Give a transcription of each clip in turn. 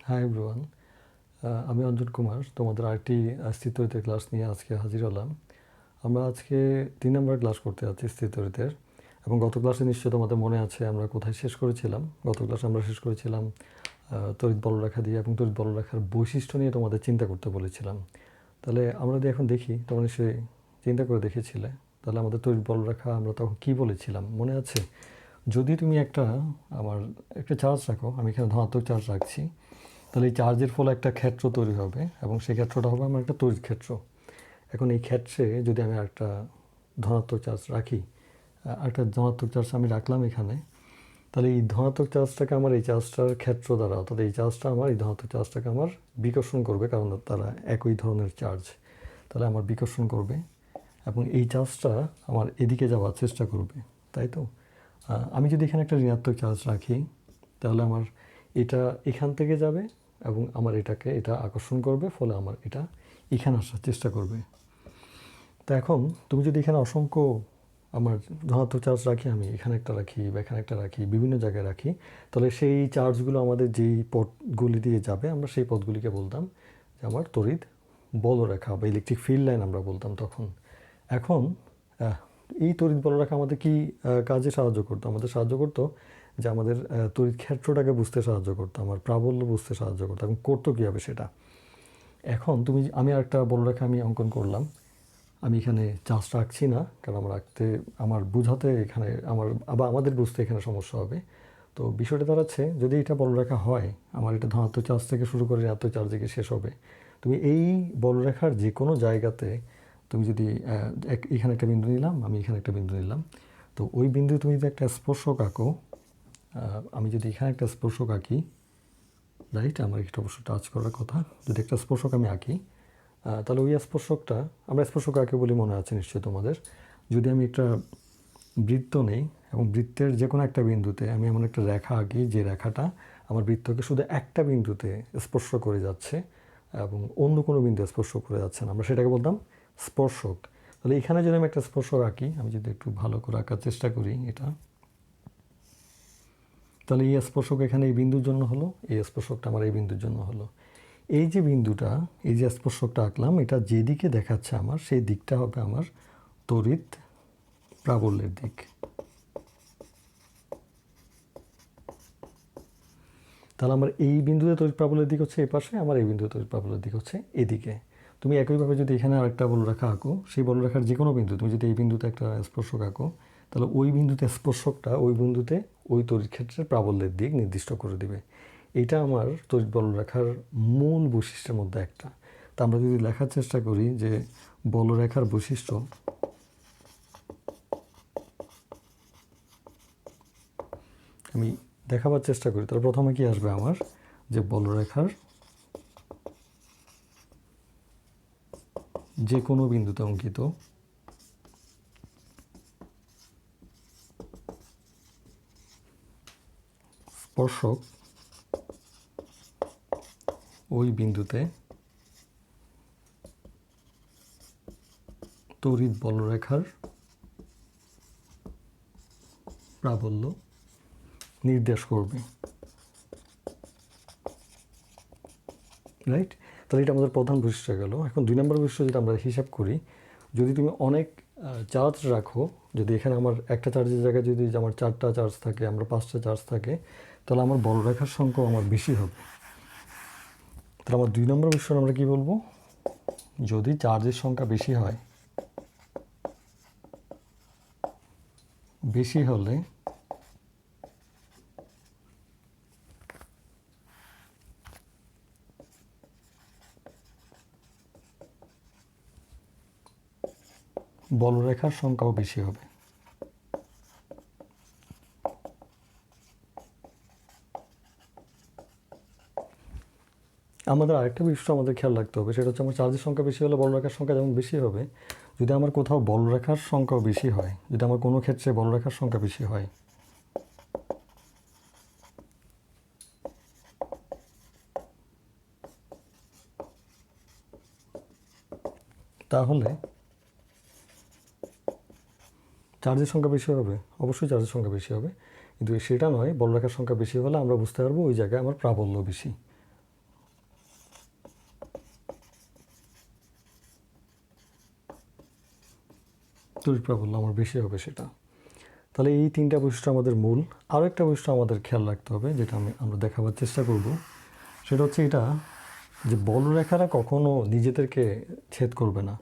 Hi everyone, আমি অঞ্জন কুমার তোমাদের আরেকটি স্থিতরিতের ক্লাস নিয়ে আজকে হাজির হলাম। আমরা আজকে 3 নম্বর ক্লাস করতে যাচ্ছি স্থিতরিতের, এবং গত ক্লাসে নিশ্চয়ই তোমাদের মনে আছে আমরা কোথায় শেষ করেছিলাম। গত ক্লাসে আমরা শেষ করেছিলাম তড়িৎ বলরেখা দিয়ে, এবং তড়িৎ বলরেখার বৈশিষ্ট্য নিয়ে তোমাদের চিন্তা করতে বলেছিলাম। তাহলে আমরা যদি এখন দেখি, তোমরা নিশ্চয়ই চিন্তা করে দেখেছিলে, তাহলে আমাদের তড়িৎ বলরেখা আমরা তখন কী বলেছিলাম মনে আছে? যদি তুমি একটা চার্জ রাখো, আমি এখানে ধনাত্মক চার্জ রাখছি, তাহলে এই চার্জের ফলে একটা ক্ষেত্র তৈরি হবে, এবং সেই ক্ষেত্রটা হবে আমার একটা তড়িৎ ক্ষেত্র। এখন এই ক্ষেত্রে যদি আমি একটা ধনাত্মক চার্জ রাখি, একটা ধনাত্মক চার্জ আমি রাখলাম এখানে, তাহলে এই ধনাত্মক চার্জটাকে আমার এই চার্জটার ক্ষেত্র দ্বারা, অর্থাৎ এই চার্জটা আমার এই ধনাত্মক চার্জটাকে আমার বিকর্ষণ করবে, কারণ তারা একই ধরনের চার্জ। তাহলে আমার বিকর্ষণ করবে, এবং এই চার্জটা আমার এদিকে যাওয়ার চেষ্টা করবে, তাই তো? আমি যদি এখানে একটা ঋণাত্মক চার্জ রাখি, তাহলে আমার এটা এখান থেকে যাবে, এবং আমার এটা আকর্ষণ করবে, ফলে আমার এটা এখানে আসার চেষ্টা করবে। তো এখন তুমি যদি এখানে অসংখ্য আমার ধনাত্মক চার্জ রাখি, আমি এখানে একটা রাখি বা এখানে একটা রাখি, বিভিন্ন জায়গায় রাখি, তাহলে সেই চার্জগুলো আমাদের যেই পথগুলি দিয়ে যাবে, আমরা সেই পথগুলিকে বলতাম যে আমার তড়িৎ বলরেখা বা ইলেকট্রিক ফিল্ড লাইন আমরা বলতাম তখন। এখন এই তড়িৎ বলরেখা আমাদের কি কাজে সাহায্য করতো? আমাদের সাহায্য করতো যে আমাদের তড়িৎ ক্ষেত্রটাকে বুঝতে সাহায্য করতো, আমার প্রাবল্য বুঝতে সাহায্য করতো, এবং করতো কীভাবে সেটা। এখন আমি আরেকটা বলরেখা আমি অঙ্কন করলাম। আমি এখানে চার্জ রাখছি না, কারণ আমার বুঝাতে এখানে আমাদের বুঝতে এখানে সমস্যা হবে। তো বিষয়টা দাঁড়াচ্ছে, যদি এটা বলরেখা হয়, আমার এটা ধনাত্মক চার্জ থেকে শুরু করে ঋণাত্মক চার্জ থেকে শেষ হবে। তুমি এই বলরেখার যে কোনো জায়গাতে তুমি যদি এখানে একটা বিন্দু নিলাম, আমি এখানে একটা বিন্দু নিলাম, তো ওই বিন্দু তুমি যদি একটা স্পর্শক আঁকো, আমি যদি এখানে একটা স্পর্শক আঁকি, রাইট, আমার একটা অবশ্য টাচ করার কথা, যদি একটা স্পর্শক আমি আঁকি, তাহলে ওই স্পর্শকটা, আমরা স্পর্শক আঁকে বলে মনে আছে নিশ্চয়ই তোমাদের। যদি আমি একটা বৃত্ত নেই, এবং বৃত্তের যে কোনো একটা বিন্দুতে আমি এমন একটা রেখা আঁকি, যে রেখাটা আমার বৃত্তকে শুধু একটা বিন্দুতে স্পর্শ করে যাচ্ছে, এবং অন্য কোনো বিন্দু স্পর্শ করে যাচ্ছে না, আমরা সেটাকে বলতাম স্পর্শক। তাহলে এখানে যদি আমি একটা স্পর্শক আঁকি, আমি যদি একটু ভালো করে আঁকার চেষ্টা করি এটা, তাহলে এই স্পর্শক এখানে এই বিন্দুর জন্য হলো, এই স্পর্শকটা আমার এই বিন্দুর জন্য হলো। এই যে বিন্দুটা, এই যে স্পর্শকটা আঁকলাম, এটা যেদিকে দেখাচ্ছে আমার, সেই দিকটা হবে আমার তড়িৎ প্রাবল্যের দিক। তাহলে আমার এই বিন্দুতে তড়িৎ প্রাবল্যের দিক হচ্ছে এই পাশে, আমার এই বিন্দুতে তড়িৎ প্রাবল্যের দিক হচ্ছে এদিকে। তুমি একইভাবে যদি এখানে আরেকটা বলরেখা আঁকো, সেই বলরেখার যে কোনো বিন্দু, তুমি যদি এই বিন্দুতে একটা স্পর্শক আঁকো, তাহলে ওই বিন্দুতে স্পর্শকটা ওই বিন্দুতে ওই তড়িৎ ক্ষেত্রের প্রাবল্যের দিক নির্দিষ্ট করে দেবে। এটা আমার তড়িৎ বলরেখার মূল বৈশিষ্ট্যের মধ্যে একটা। তা আমরা যদি লেখার চেষ্টা করি যে বলরেখার বৈশিষ্ট্য, আমি দেখাবার চেষ্টা করি, তাহলে প্রথমে কি আসবে আমার, যে বলরেখার যে কোনো বিন্দুতে অঙ্কিত স্পর্শক ওই বিন্দুতে তড়িৎ বলরেখার প্রাবল্য নির্দেশ করবে, রাইট? তাহলে এটা আমাদের প্রধান বৈশিষ্ট্য গেল। এখন 2 নম্বর বৈশিষ্ট্য যেটা আমরা হিসাব করি, যদি তুমি অনেক চার্জ রাখো, যদি এখানে আমার একটা চার্জের জায়গায় যদি আমার 4টা চার্জ থাকে, আমরা 5টা চার্জ থাকে, তাহলে আমার বলরেখার সংখ্যা আমার বেশি হবে। তাহলে আমার 2 নম্বর বৈশিষ্ট্য আমরা কী বলবো? যদি চার্জের সংখ্যা বেশি হলে বলরেখার সংখ্যাও বেশি হবে। আমাদের আরেকটা বিষয় আমাদের খেয়াল রাখতে হবে, সেটা হচ্ছে আমার চার্জের সংখ্যা বেশি হলে বলরেখার সংখ্যা যেমন বেশি হবে, যদি আমার কোথাও বলরেখার সংখ্যাও বেশি হয়, যদি আমার কোনো ক্ষেত্রে বলরেখার সংখ্যা বেশি হয়, তাহলে চার্জের সংখ্যা বেশি হবে, অবশ্যই চার্জের সংখ্যা বেশি হবে, কিন্তু সেটা নয়, বলরেখার সংখ্যা বেশি হলে আমরা বুঝতে পারবো ওই জায়গায় আমার প্রাবল্য বেশি। তড়িৎ প্রাবল্য আমার বেশি হবে সেটা। তাহলে এই তিনটা বৈশিষ্ট্য আমাদের মূল। আরও একটা বৈশিষ্ট্য আমাদের খেয়াল রাখতে হবে, যেটা আমরা দেখাবার চেষ্টা করব, সেটা হচ্ছে এটা যে বলরেখারা কখনো নিজেদেরকে ছেদ করবে না।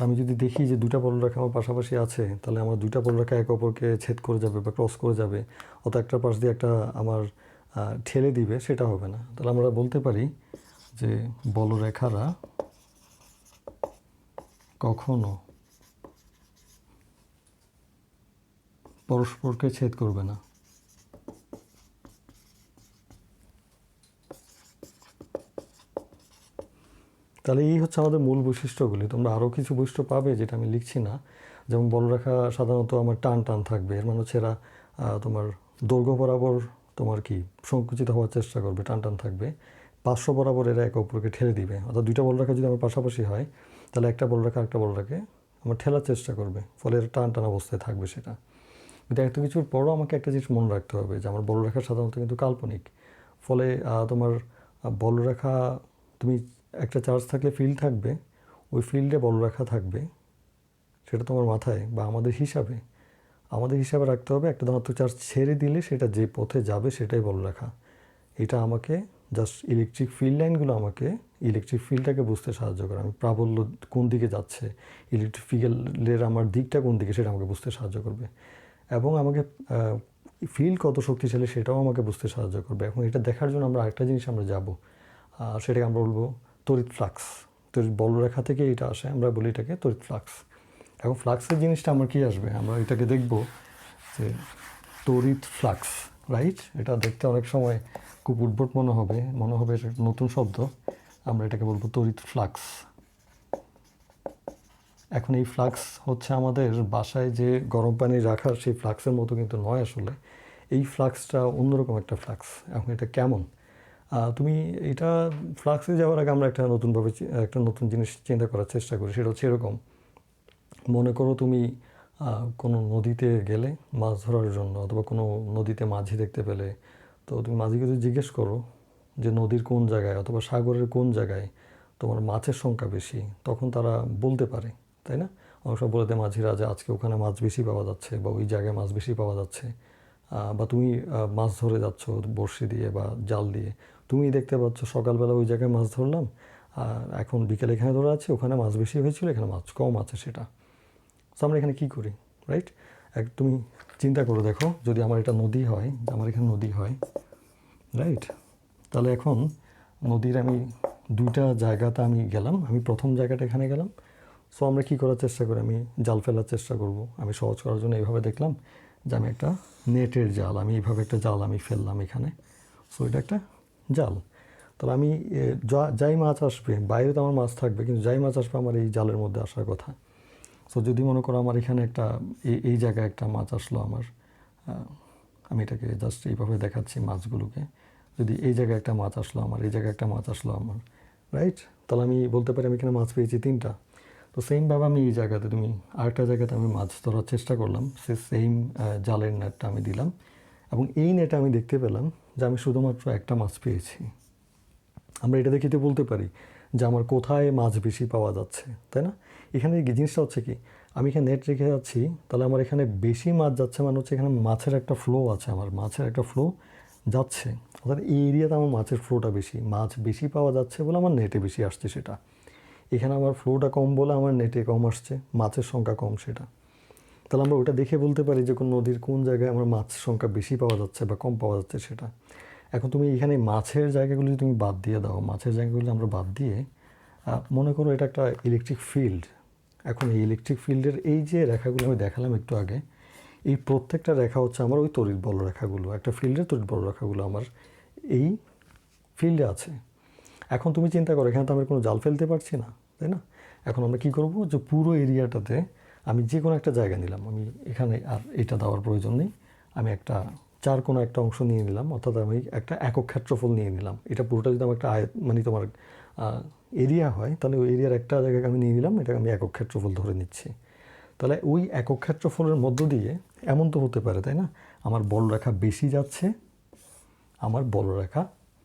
আমি যদি দেখি যে দুটা বলরেখা আমার পাশাপাশি আছে, তাহলে আমার দুটা বলরেখা একে অপরকে ছেদ করে যাবে বা ক্রস করে যাবে, অত একটা পাশ দিয়ে একটা আমার ঠেলে দিবে, সেটা হবে না। তাহলে আমরা বলতে পারি যে বলরেখারা কখনো পরস্পরকে ছেদ করবে না। তাহলে এই হচ্ছে আমাদের মূল বৈশিষ্ট্যগুলি। তোমরা আরও কিছু বৈশিষ্ট্য পাবে যেটা আমি লিখছি না, যেমন বলরেখা সাধারণত আমার টান টান থাকবে, এর মানে হচ্ছে এরা তোমার দৈর্ঘ্য বরাবর তোমার কি সংকুচিত হওয়ার চেষ্টা করবে, টান টান থাকবে। পার্শ্ব বরাবর এরা একে অপরকে ঠেলে দিবে, অর্থাৎ দুইটা বলরেখা যদি আমার পাশাপাশি হয়, তাহলে একটা বলরেখা একটা বলরেখাকে আমার ঠেলার চেষ্টা করবে, ফলে এর টান টান অবস্থায় থাকবে সেটা। কিন্তু এত কিছুর পরও আমাকে একটা জিনিস মনে রাখতে হবে যে আমার বলরেখা সাধারণত কিন্তু কাল্পনিক, ফলে তোমার বলরেখা, তুমি একটা চার্জ থাকলে ফিল্ড থাকবে, ওই ফিল্ডে বলরেখা থাকবে, সেটা তোমার মাথায় বা আমাদের হিসাবে রাখতে হবে। একটা ধনাত্মক চার্জ ছেড়ে দিলে সেটা যে পথে যাবে সেটাই বলরেখা। এটা আমাকে জাস্ট ইলেকট্রিক ফিল্ড লাইনগুলো আমাকে ইলেকট্রিক ফিল্ডটাকে বুঝতে সাহায্য করে। আমি প্রাবল্য কোন দিকে যাচ্ছে, ইলেকট্রিক ফিল্ডের আমার দিকটা কোন দিকে, সেটা আমাকে বুঝতে সাহায্য করবে। এবং আমাকে ফিল্ড কত শক্তিশালী সেটাও আমাকে বুঝতে সাহায্য করবে। এখন এটা দেখার জন্য আমরা আরেকটা জিনিস আমরা যাব, সেটাকে আমরা বলবো তড়িৎ ফ্লাক্স। তড়িৎ বলরেখা থেকে এটা আসে, আমরা বলি এটাকে তড়িৎ ফ্লাক্স। এখন ফ্লাক্সের জিনিসটা আমার কি আসবে, আমরা এটাকে দেখব যে তড়িৎ ফ্লাক্স, রাইট? এটা দেখতে অনেক সময় খুব উদ্ভট মনে হবে এটা নতুন শব্দ। আমরা এটাকে বলবো তড়িৎ ফ্লাক্স। এখন এই ফ্লাক্স হচ্ছে আমাদের বাসায় যে গরম পানি রাখার সেই ফ্লাক্সের মতো কিন্তু নয় আসলে। এই ফ্লাক্সটা অন্যরকম একটা ফ্লাক্স। এখন এটা কেমন, তুমি এটা ফ্লাক্সে যাওয়ার আগে আমরা একটা নতুন জিনিস চিন্তা করার চেষ্টা করি। সেটা হচ্ছে এরকম, মনে করো তুমি কোনো নদীতে গেলে মাছ ধরার জন্য, অথবা কোনো নদীতে মাঝি দেখতে পেলে, তো তুমি মাঝিকে যদি জিজ্ঞেস করো যে নদীর কোন জায়গায় অথবা সাগরের কোন জায়গায় তোমার মাছের সংখ্যা বেশি, তখন তারা বলতে পারে, তাই না? অনেক সময় বলে দেয় মাঝিরা যে আজকে ওখানে মাছ বেশি পাওয়া যাচ্ছে, বা ওই জায়গায় মাছ বেশি পাওয়া যাচ্ছে। বা তুমি মাছ ধরে যাচ্ছ বড়শি দিয়ে বা জাল দিয়ে, তুমি দেখতে পাচ্ছ সকালবেলা ওই জায়গায় মাছ ধরলাম, আর এখন বিকেলে এখানে ধরে আছে, ওখানে মাছ বেশি হয়েছিল, এখানে মাছ কম আছে সেটা। সো আমরা এখানে কী করি, রাইট? তুমি চিন্তা করে দেখো, যদি আমার এটা নদী হয়, আমার এখানে নদী হয়, রাইট? তাহলে এখন নদীর আমি দুইটা জায়গাতে আমি গেলাম, আমি প্রথম জায়গাটা এখানে গেলাম। সো আমরা কী করার চেষ্টা করি, আমি জাল ফেলার চেষ্টা করব। আমি সহজ করার জন্য এইভাবে দেখলাম যে আমি একটা নেটের জাল, আমি এইভাবে একটা জাল আমি ফেললাম এখানে। সো এটা একটা জাল। তাহলে আমি যাই মাছ আসবে, বাইরে তো আমার মাছ থাকবে, কিন্তু যাই মাছ আসবে আমার এই জালের মধ্যে আসার কথা। সো যদি মনে করো আমার এখানে একটা এই জায়গায় একটা মাছ আসলো আমার, আমি এটাকে জাস্ট এইভাবে দেখাচ্ছি মাছগুলোকে, যদি এই জায়গায় একটা মাছ আসলো আমার, এই জায়গায় একটা মাছ আসলো আমার, রাইট? তাহলে আমি বলতে পারি আমি এখানে মাছ পেয়েছি 3টা। তো সেমভাবে আমি এই জায়গাতে, তুমি আরেকটা জায়গাতে আমি মাছ ধরার চেষ্টা করলাম, সেম জালের নেটটা আমি দিলাম, এবং এই নেটে আমি দেখতে পেলাম যে আমি শুধুমাত্র একটা মাছ পেয়েছি। আমরা এটা দেখে তো বলতে পারি যে আমার কোথায় মাছ বেশি পাওয়া যাচ্ছে, তাই না? এখানে জিনিসটা হচ্ছে কি, আমি এখানে নেট রেখে যাচ্ছি, তাহলে আমার এখানে বেশি মাছ যাচ্ছে, মানে হচ্ছে এখানে মাছের একটা ফ্লো আছে, আমার মাছের একটা ফ্লো যাচ্ছে, অর্থাৎ এই এরিয়াতে আমার মাছের ফ্লোটা বেশি, মাছ বেশি পাওয়া যাচ্ছে বলে আমার নেটে বেশি আসছে সেটা। এখানে আমার ফ্লোটা কম বলে আমার নেটে কম আসছে, মাছের সংখ্যা কম সেটা। তাহলে আমরা ওটা দেখে বলতে পারি যে কোন নদীর কোন জায়গায় আমার মাছের সংখ্যা বেশি পাওয়া যাচ্ছে বা কম পাওয়া যাচ্ছে সেটা। এখন তুমি এখানে মাছের জায়গাগুলি তুমি বাদ দিয়ে দাও, মাছের জায়গাগুলি আমরা বাদ দিয়ে মনে করো এটা একটা ইলেকট্রিক ফিল্ড। এখন এই ইলেকট্রিক ফিল্ডের এই যে রেখাগুলো আমি দেখালাম একটু আগে, এই প্রত্যেকটা রেখা হচ্ছে আমার ওই তড়িৎ বল রেখাগুলো, একটা ফিল্ডের তড়িৎ বল রেখাগুলো আমার এই ফিল্ডে আছে। এখন তুমি চিন্তা করো, এখানে তো আমরা কোনো জাল ফেলতে পারছি না, তাই না? এখন আমরা কী করবো, যে পুরো এরিয়াটাতে আমি যে কোনো একটা জায়গা নিলাম, আমি এখানে আর এটা দেওয়ার প্রয়োজন নেই, আমি একটা কোনো একটা অংশ নিয়ে নিলাম, অর্থাৎ আমি একটা একক ক্ষেত্রফল নিয়ে নিলাম। এটা পুরোটা যদি আমার একটা মানে তোমার এরিয়া হয়, তাহলে ওই এরিয়ার একটা জায়গাকে আমি নিয়ে নিলাম, এটাকে আমি একক ক্ষেত্রফল ধরে নিচ্ছি। তাহলে ওই একক ক্ষেত্রফলের মধ্য দিয়ে এমন তো হতে পারে, তাই না, আমার বলরেখা বেশি যাচ্ছে, আমার বলরেখা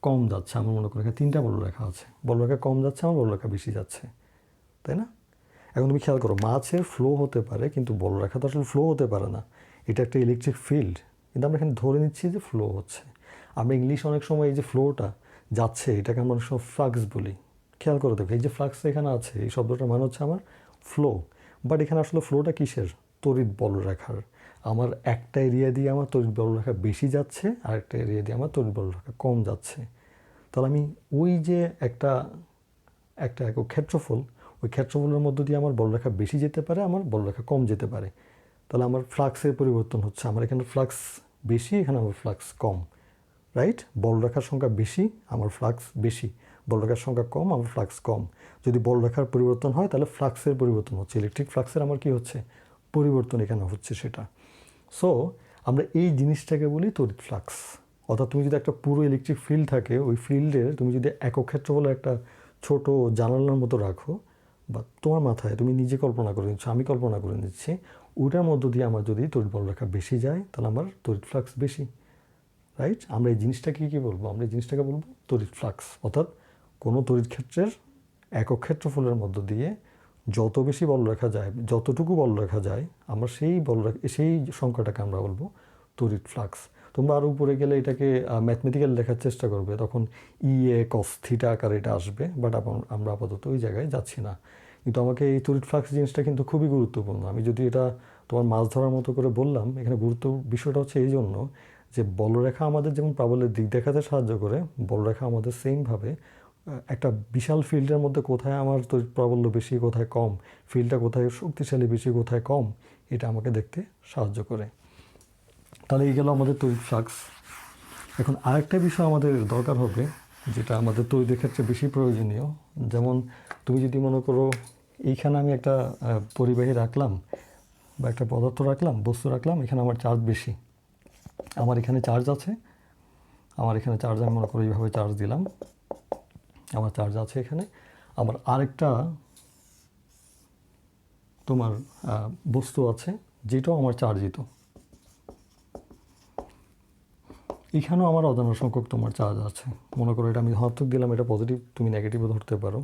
কম যাচ্ছে। আমার মনে করি এখানে 3টা বলরেখা আছে, বলরেখা কম যাচ্ছে, আমার বলরেখা বেশি যাচ্ছে, তাই না? এখন তুমি খেয়াল করো, মাছের ফ্লো হতে পারে কিন্তু বলরেখা তো আসলে ফ্লো হতে পারে না, এটা একটা ইলেকট্রিক ফিল্ড, কিন্তু আমরা এখানে ধরে নিচ্ছি যে ফ্লো হচ্ছে। আমরা ইংলিশ অনেক সময় এই যে ফ্লোটা যাচ্ছে এটাকে আমরা অনেক সময় ফ্লাক্স বলি। খেয়াল করে দেখো, এই যে ফ্লাক্স এখানে আছে, এই শব্দটার মানে হচ্ছে আমার ফ্লো। বাট এখানে আসলে ফ্লোটা কিসের? তড়িৎ বলরেখার। আমার একটা এরিয়া দিয়ে আমার তড়িৎ বলরেখা বেশি যাচ্ছে, আর একটা এরিয়া দিয়ে আমার তড়িৎ বলরেখা কম যাচ্ছে। তাহলে আমি ওই যে একটা একটা একক ক্ষেত্রফল, ওই ক্ষেত্রফলের মধ্য দিয়ে আমার বলরেখা বেশি যেতে পারে, আমার বলরেখা কম যেতে পারে। তাহলে আমার ফ্লাক্সের পরিবর্তন হচ্ছে, আমার এখানে ফ্লাক্স বেশি, এখানে আমার ফ্লাক্স কম, রাইট? বলরেখার সংখ্যা বেশি, আমার ফ্লাক্স বেশি, বলরেখার সংখ্যা কম, আমার ফ্লাক্স কম। যদি বলরেখার পরিবর্তন হয় তাহলে ফ্লাক্সের পরিবর্তন হচ্ছে, ইলেকট্রিক ফ্লাক্সের আমার কী হচ্ছে? পরিবর্তন এখানে হচ্ছে সেটা। সো আমরা এই জিনিসটাকে বলি তড়িৎ ফ্লাক্স। অর্থাৎ তুমি যদি একটা পুরো ইলেকট্রিক ফিল্ড থাকে, ওই ফিল্ডের তুমি যদি একক ক্ষেত্রফলে একটা ছোট জানালার মতো রাখো, বা তোমার মাথায় তুমি নিজে কল্পনা করে নিচ্ছ, আমি কল্পনা করে নিচ্ছি, ওইটার মধ্য দিয়ে আমার যদি তড়িৎ বলরেখা বেশি যায় তাহলে আমার তড়িৎ ফ্লাক্স বেশি, রাইট? আমরা এই জিনিসটাকে কী বলবো? আমরা এই জিনিসটাকে বলবো তড়িৎ ফ্লাক্স। অর্থাৎ কোনো তড়িৎ ক্ষেত্রের একক ক্ষেত্রফলের মধ্য দিয়ে যত বেশি বলরেখা যায়, যতটুকু বলরেখা যায়, আমরা সেই সংখ্যাটাকে আমরা বলবো তড়িৎ ফ্লাক্স। তোমরা আরও উপরে গেলে এটাকে ম্যাথমেটিক্যাল লেখার চেষ্টা করবে, তখন ইএ কস থিটা আকারে এটা আসবে, বাট আমরা আপাতত ওই জায়গায় যাচ্ছি না। কিন্তু আমাকে এই তড়িৎ ফ্লাক্স জিনিসটা কিন্তু খুবই গুরুত্বপূর্ণ। আমি যদি এটা তোমার মাছ ধরার মতো করে বললাম, এখানে বিষয়টা হচ্ছে এই জন্য যে বলরেখা আমাদের যেমন প্রাবল্যের দিক দেখাতে সাহায্য করে, বলরেখা আমাদের সেমভাবে একটা বিশাল ফিল্ডের মধ্যে কোথায় আমার তড়িৎ প্রাবল্য বেশি, কোথায় কম, ফিল্ডটা কোথায় শক্তিশালী বেশি, কোথায় কম, এটা আমাকে দেখতে সাহায্য করে। তাহলে এই গেল আমাদের তড়িৎ ফ্লাক্স। এখন আরেকটা বিষয় আমাদের দরকার হবে, যেটা আমাদের তড়িতের ক্ষেত্রে বেশি প্রয়োজনীয়। যেমন তুমি যদি মনে করো এইখানে আমি একটা পরিবাহী রাখলাম, বা একটা পদার্থ রাখলাম, বস্তু রাখলাম, এখানে আমার চার্জ বেশি, আমার এখানে চার্জ আছে, আমার এখানে চার্জ আমি মনে করি এইভাবে চার্জ দিলাম, আমার চার্জ আছে এখানে, আমার আরেকটা তোমার বস্তু আছে যেটাও আমার চার্জিত, এখানেও আমার অজানা সংখ্যক তোমার চার্জ আছে। মনে করো এটা আমি ধনাত্মক দিলাম, এটা পজিটিভ, তুমি নেগেটিভও ধরতে পারো।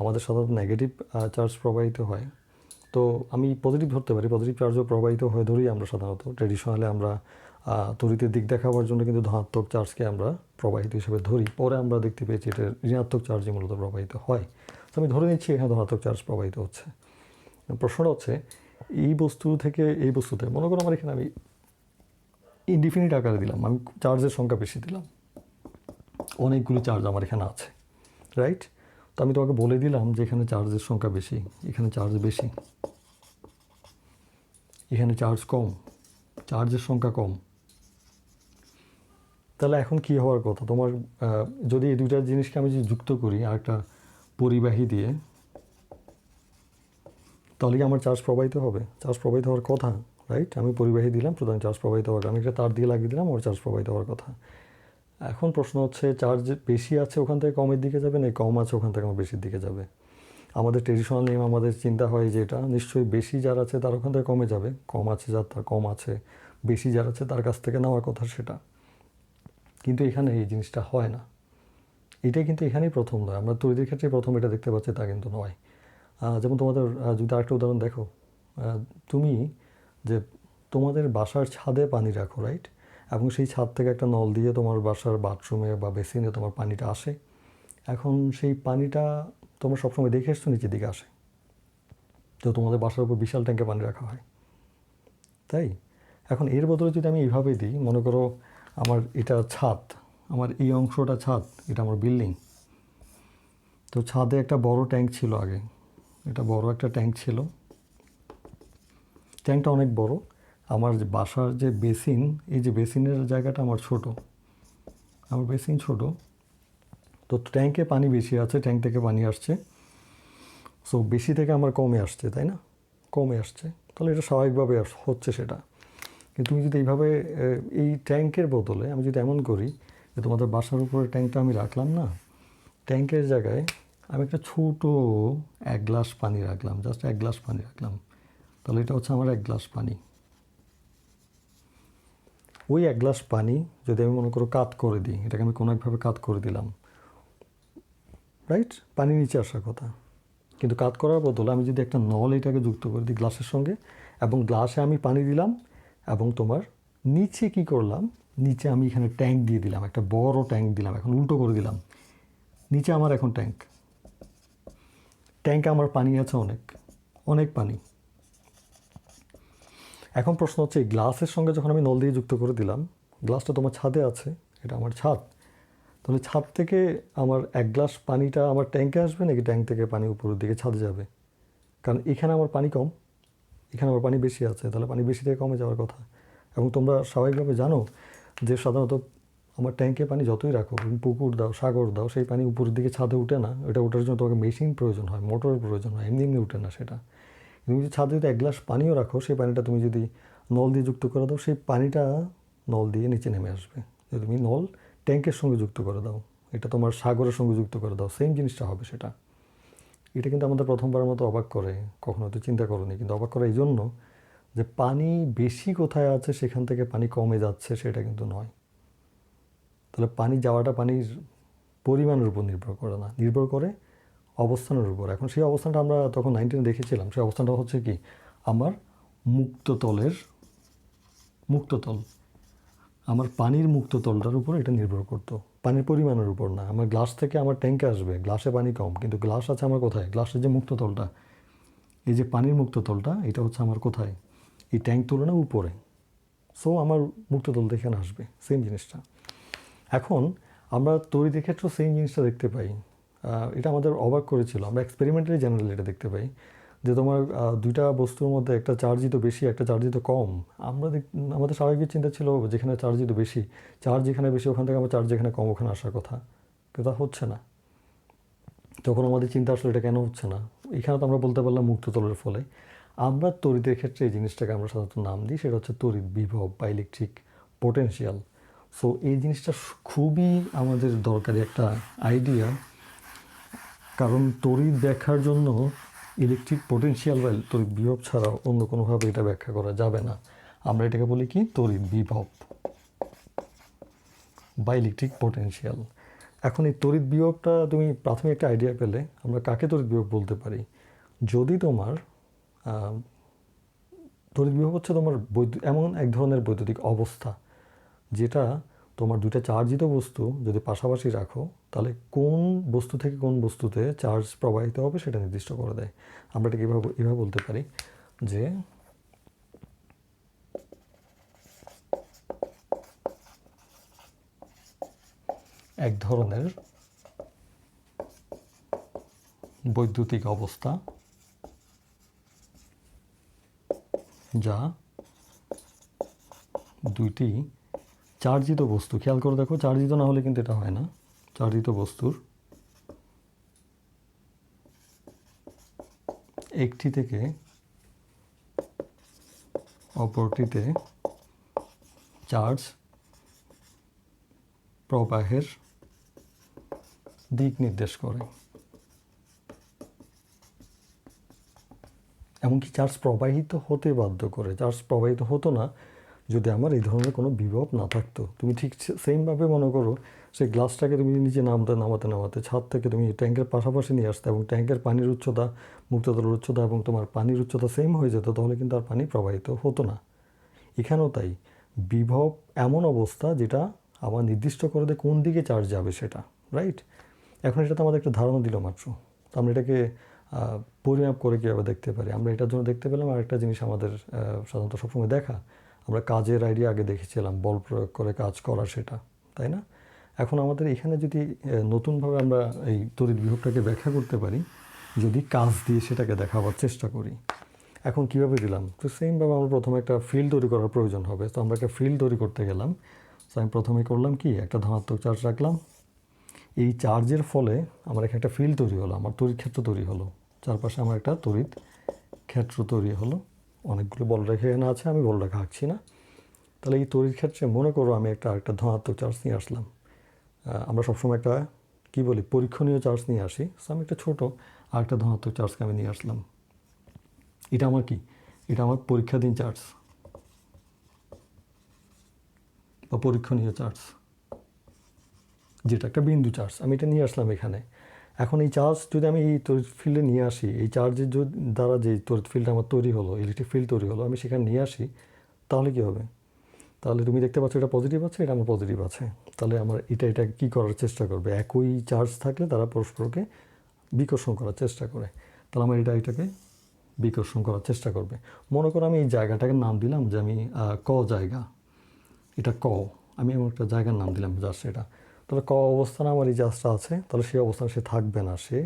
আমাদের সাধারণত নেগেটিভ চার্জ প্রবাহিত হয়, তো আমি পজিটিভ ধরতে পারি, পজিটিভ চার্জও প্রবাহিত হয় ধরি আমরা সাধারণত। ট্রেডিশনালি আমরা তড়িতের দিক দেখাবার জন্য কিন্তু ধনাত্মক চার্জকে আমরা প্রবাহিত হিসেবে ধরি, পরে আমরা দেখতে পেয়েছি এটা ঋণাত্মক চার্জই মূলত প্রবাহিত হয়। তো আমি ধরে নিচ্ছি এখানে ধনাত্মক চার্জ প্রবাহিত হচ্ছে। প্রশ্নটা হচ্ছে এই বস্তু থেকে এই বস্তুতে, মনে করো আমার এখানে আমি ইনডিফিনিট আকারে দিলাম, আমি চার্জের সংখ্যা বেশি দিলাম, অনেকগুলি চার্জ আমার এখানে আছে, রাইট? তো আমি তোমাকে বলে দিলাম যে এখানে চার্জের সংখ্যা বেশি, এখানে চার্জ বেশি, এখানে চার্জ কম, চার্জের সংখ্যা কম। তাহলে এখন কী হওয়ার কথা? তোমার যদি এই দুইটা জিনিসকে আমি যদি যুক্ত করি আর একটা পরিবাহী দিয়ে, তাহলে কি আমার চার্জ প্রবাহিত হবে? চার্জ প্রবাহিত হওয়ার কথা, রাইট? আমি পরিবাহী দিলাম, সুতরাং চার্জ প্রবাহিত হওয়ার, আমি একটা তার দিয়ে লাগিয়ে দিলাম, আমার চার্জ প্রবাহিত হওয়ার কথা। এখন প্রশ্ন হচ্ছে চার্জ বেশি আছে ওখান থেকে কমের দিকে যাবে, না কম আছে ওখান থেকে আমার বেশির দিকে যাবে? আমাদের ট্রেডিশনাল নিয়ম, আমাদের চিন্তা হয় যে এটা নিশ্চয়ই বেশি যার আছে তার ওখান থেকে কমে যাবে, কম আছে যার তার কম আছে, বেশি যার আছে তার কাছ থেকে নেওয়ার কথা সেটা। কিন্তু এখানে এই জিনিসটা হয় না, এটাই কিন্তু এখানেই প্রথম নয়। আমরা তড়িতের ক্ষেত্রে প্রথম এটা দেখতে পাচ্ছি তা কিন্তু নয়। যেমন তোমাদের যদি আরেকটা উদাহরণ দেখো, তুমি যে তোমাদের বাসার ছাদে পানি রাখো, রাইট? এবং সেই ছাদ থেকে একটা নল দিয়ে তোমার বাসার বাথরুমে বা বেসিনে তোমার পানিটা আসে। এখন সেই পানিটা তোমরা সবসময় দেখে এসছো নিচের দিকে আসে, তো তোমাদের বাসার উপর বিশাল ট্যাঙ্কে পানি রাখা হয়, তাই? এখন এর বদলে যদি আমি এইভাবে দিই, মনে করো আমার এটা ছাদ, আমার এই অংশটা ছাদ, এটা আমার বিল্ডিং, তো ছাদে একটা বড় ট্যাঙ্ক ছিল আগে, এটা বড় একটা ট্যাঙ্ক ছিল, ট্যাঙ্কটা অনেক বড়। আমার যে বাসার যে বেসিন, এই যে বেসিনের জায়গাটা আমার ছোট, আমার বেসিন ছোট, তো ট্যাঙ্কে পানি বেশি আছে, ট্যাঙ্ক থেকে পানি আসছে, সো বেশি থেকে আমার কমে আসছে, তাই না? কমে আসছে, তাহলে এটা স্বাভাবিকভাবে হচ্ছে সেটা। কিন্তু তুমি যদি এইভাবে এই ট্যাঙ্কের বদলে আমি যদি এমন করি যে তোমাদের বাসার উপরে ট্যাঙ্কটা আমি রাখলাম না, ট্যাঙ্কের জায়গায় আমি একটা ছোটো 1 গ্লাস পানি রাখলাম, জাস্ট 1 গ্লাস পানি রাখলাম, তাহলে এটা হচ্ছে আমার 1 গ্লাস পানি। ওই 1 গ্লাস পানি যদি আমি মনে করো কাত করে দিই, এটাকে আমি কোনো একভাবে কাত করে দিলাম, রাইট? পানি নিচে আসার কথা, কিন্তু কাত করার বদলে আমি যদি একটা নল এটাকে যুক্ত করে দিই গ্লাসের সঙ্গে, এবং গ্লাসে আমি পানি দিলাম, এবং তোমার নিচে কি করলাম, নিচে আমি এখানে ট্যাঙ্ক দিয়ে দিলাম, একটা বড় ট্যাঙ্ক দিলাম, এখন উল্টো করে দিলাম, নিচে আমার এখন ট্যাঙ্কে আমার পানি আছে অনেক অনেক পানি। এখন প্রশ্ন হচ্ছে, এই গ্লাসের সঙ্গে যখন আমি নল দিয়ে যুক্ত করে দিলাম, গ্লাসটা তোমার ছাদে আছে, এটা আমার ছাদ, তাহলে ছাদ থেকে আমার এক গ্লাস পানিটা আমার ট্যাঙ্কে আসবে নাকি ট্যাঙ্ক থেকে পানি উপরের দিকে ছাদে যাবে? কারণ এখানে আমার পানি কম, এখানে আমার পানি বেশি আছে, তাহলে পানি বেশি থেকে কমে যাওয়ার কথা। এবং তোমরা স্বাভাবিকভাবে জানো যে সাধারণত আমার ট্যাঙ্কে পানি যতই রাখো, পুকুর দাও, সাগর দাও, সেই পানি উপরের দিকে ছাদে উঠে না। এটা ওঠার জন্য তোমাকে মেশিন প্রয়োজন হয়, মোটরের প্রয়োজন হয়, এমনি এমনি উঠে না সেটা। তুমি যদি ছাদে যদি এক গ্লাস পানিও রাখো, সেই পানিটা তুমি যদি নল দিয়ে যুক্ত করে দাও, সেই পানিটা নল দিয়ে নিচে নেমে আসবে। যদি তুমি নল ট্যাঙ্কের সঙ্গে যুক্ত করে দাও, এটা তোমার সাগরের সঙ্গে যুক্ত করে দাও, সেম জিনিসটা হবে সেটা। এটা কিন্তু আমাদের প্রথমবারের মতো অবাক করে, কখনো তো চিন্তা করোনি, কিন্তু অবাক করে এই জন্য যে পানি বেশি কোথায় আছে সেখান থেকে পানি কমে যাচ্ছে সেটা কিন্তু নয়। তাহলে পানি যাওয়াটা পানির পরিমাণের উপর নির্ভর করে না, নির্ভর করে অবস্থানের উপর। এখন সেই অবস্থানটা আমরা তখন 19 দেখেছিলাম, সেই অবস্থানটা হচ্ছে কি, আমার মুক্ততল, আমার পানির মুক্ততলটার উপর এটা নির্ভর করতো, পানির পরিমাণের উপর না। আমার গ্লাস থেকে আমার ট্যাঙ্কে আসবে, গ্লাসে পানি কম, কিন্তু গ্লাস আছে আমার কোথায়, গ্লাসের যে মুক্ততলটা, এই যে পানির মুক্ততলটা, এটা হচ্ছে আমার কোথায়, এই ট্যাঙ্ক তুলনায় উপরে। সো আমার মুক্ততল দেখে আসবে সেম জিনিসটা। এখন আমরা তড়িতের ক্ষেত্রেও সেম জিনিসটা দেখতে পাই। এটা আমাদের অবাক করেছিল, আমরা এক্সপেরিমেন্টালি জেনারেলি এটা দেখতে পাই যে তোমার দুইটা বস্তুর মধ্যে একটা চার্জিত বেশি, একটা চার্জিত কম। আমাদের স্বাভাবিক চিন্তা ছিল যেখানে চার্জিত বেশি, চার্জ যেখানে বেশি ওখান থেকে আমার চার্জ যেখানে কম ওখানে আসার কথা, কিন্তু তা হচ্ছে না। তখন আমাদের চিন্তা আসলে এটা কেন হচ্ছে না। এখানে তো আমরা বলতে পারলাম মুক্ততলের ফলে। আমরা তড়িতের ক্ষেত্রে এই জিনিসটাকে আমরা সাধারণত নাম দিই, সেটা হচ্ছে তড়িৎ বিভব বা ইলেকট্রিক পোটেনশিয়াল। সো এই জিনিসটা খুবই আমাদের দরকারি একটা আইডিয়া, কারণ তড়িৎ ব্যাখ্যার জন্য ইলেকট্রিক পোটেনশিয়াল বা তড়িৎ বিভব ছাড়া অন্য কোনোভাবে এটা ব্যাখ্যা করা যাবে না। আমরা এটাকে বলি কি, তড়িৎ বিভব বা ইলেকট্রিক পোটেনশিয়াল। এখন এই তড়িৎ বিভবটা তুমি প্রাথমিক একটা আইডিয়া পেলে, আমরা কাকে তড়িৎ বিভব বলতে পারি? যদি তোমার তড়িৎ বিভব হচ্ছে তোমার এমন এক ধরনের বৈদ্যুতিক অবস্থা যেটা তোমার দুইটা চার্জিত বস্তু যদি পাশাপাশি রাখো, তাহলে কোন বস্তু থেকে কোন বস্তুতে চার্জ প্রবাহিত হবে সেটা নির্দিষ্ট করে দেয়। আমরা এটাকে এভাবে বলতে পারি যে এক ধরনের বৈদ্যুতিক অবস্থা যা দুইটি চার্জিত বস্তু, খেয়াল করে দেখো, চার্জিত না হলে কিন্তু এটা হয় না, চার্জিত বস্তুর একটি থেকে অপরটিতে চার্জ প্রবাহের দিক নির্দেশ করে। এমনকি চার্জ প্রবাহিত হতে বাধ্য করে। চার্জ প্রবাহিত হতো না যদি আমার এই ধরনের কোনো বিভব না থাকতো। তুমি ঠিক সেমভাবে মনে করো, সেই গ্লাসটাকে তুমি নিচে নামাতে ছাদ থেকে তুমি ট্যাঙ্কের পাশাপাশি নিয়ে আসতে, এবং ট্যাঙ্কের পানির উচ্চতা, মুক্ততলের উচ্চতা এবং তোমার পানির উচ্চতা সেম হয়ে যেত, তাহলে কিন্তু আর পানি প্রবাহিত হতো না। এখানেও তাই, বিভব এমন অবস্থা যেটা আমার নির্দিষ্ট করে দেয় কোন দিকে চার্জ যাবে সেটা, রাইট? এখন এটা তো আমাদের একটা ধারণা দিল মাত্র, তো আমরা এটাকে পরিমাপ করে কীভাবে দেখতে পারি? আমরা এটার জন্য দেখতে পেলাম আরেকটা জিনিস আমাদের সাধারণত সবসময় দেখা, আমরা কাজের আইডিয়া আগে দেখেছিলাম, বল প্রয়োগ করে কাজ করা, সেটা, তাই না? এখন আমাদের এখানে যদি নতুনভাবে আমরা এই তড়িৎ বিভবটাকে ব্যাখ্যা করতে পারি, যদি কাজ দিয়ে সেটাকে দেখাবার চেষ্টা করি। এখন কীভাবে দিলাম? তো সেমভাবে আমরা প্রথমে একটা ফিল্ড তৈরি করার প্রয়োজন হবে। তো আমরা একটা ফিল্ড তৈরি করতে গেলাম। তো আমি প্রথমে করলাম কি, একটা ধনাত্মক চার্জ রাখলাম। এই চার্জের ফলে আমার এখানে একটা ফিল্ড তৈরি হলো, আমার তড়িৎ ক্ষেত্র তৈরি হলো, চারপাশে আমার একটা তড়িৎ ক্ষেত্র তৈরি হলো। অনেকগুলো বলরেখা এখানে আছে, আমি বলরেখা আঁকছি না। তাহলে এই তড়িৎ ক্ষেত্রে মনে করো আমি একটা ধনাত্মক চার্জ নিয়ে আসলাম। আমরা সবসময় একটা কী বলি, পরীক্ষণীয় চার্জ নিয়ে আসি। সো আমি একটা ছোটো আর একটা ধনাত্মক চার্জকে আমি নিয়ে আসলাম। এটা আমার কি, এটা আমার পরীক্ষাধীন চার্জ বা পরীক্ষণীয় চার্জ, যেটা একটা বিন্দু চার্জ। আমি এটা নিয়ে আসলাম এখানে। এখন এই চার্জ যদি আমি এই তড়িৎ ফিল্ডে নিয়ে আসি, এই চার্জের দ্বারা যে তড়িৎ ফিল্ড আমার তৈরি হলো, ইলেকট্রিক ফিল্ড তৈরি হলো, আমি সেখানে নিয়ে আসি, তাহলে কী হবে? তাহলে তুমি দেখতে পাচ্ছ এটা পজিটিভ আছে, এটা আমার পজিটিভ আছে, তাহলে আমার এটা কী করার চেষ্টা করবে? একই চার্জ থাকলে তারা পরস্পরকে বিকর্ষণ করার চেষ্টা করে, তাহলে আমার এটাকে বিকর্ষণ করার চেষ্টা করবে। মনে করো আমি এই জায়গাটাকে নাম দিলাম যে আমি ক জায়গা, এটা ক, আমি এমন একটা জায়গার নাম দিলাম জাস্ট এটা। তাহলে ক অবস্থানে আমার এই জাহাজটা আছে, তাহলে সেই অবস্থানে সে থাকবে না, সে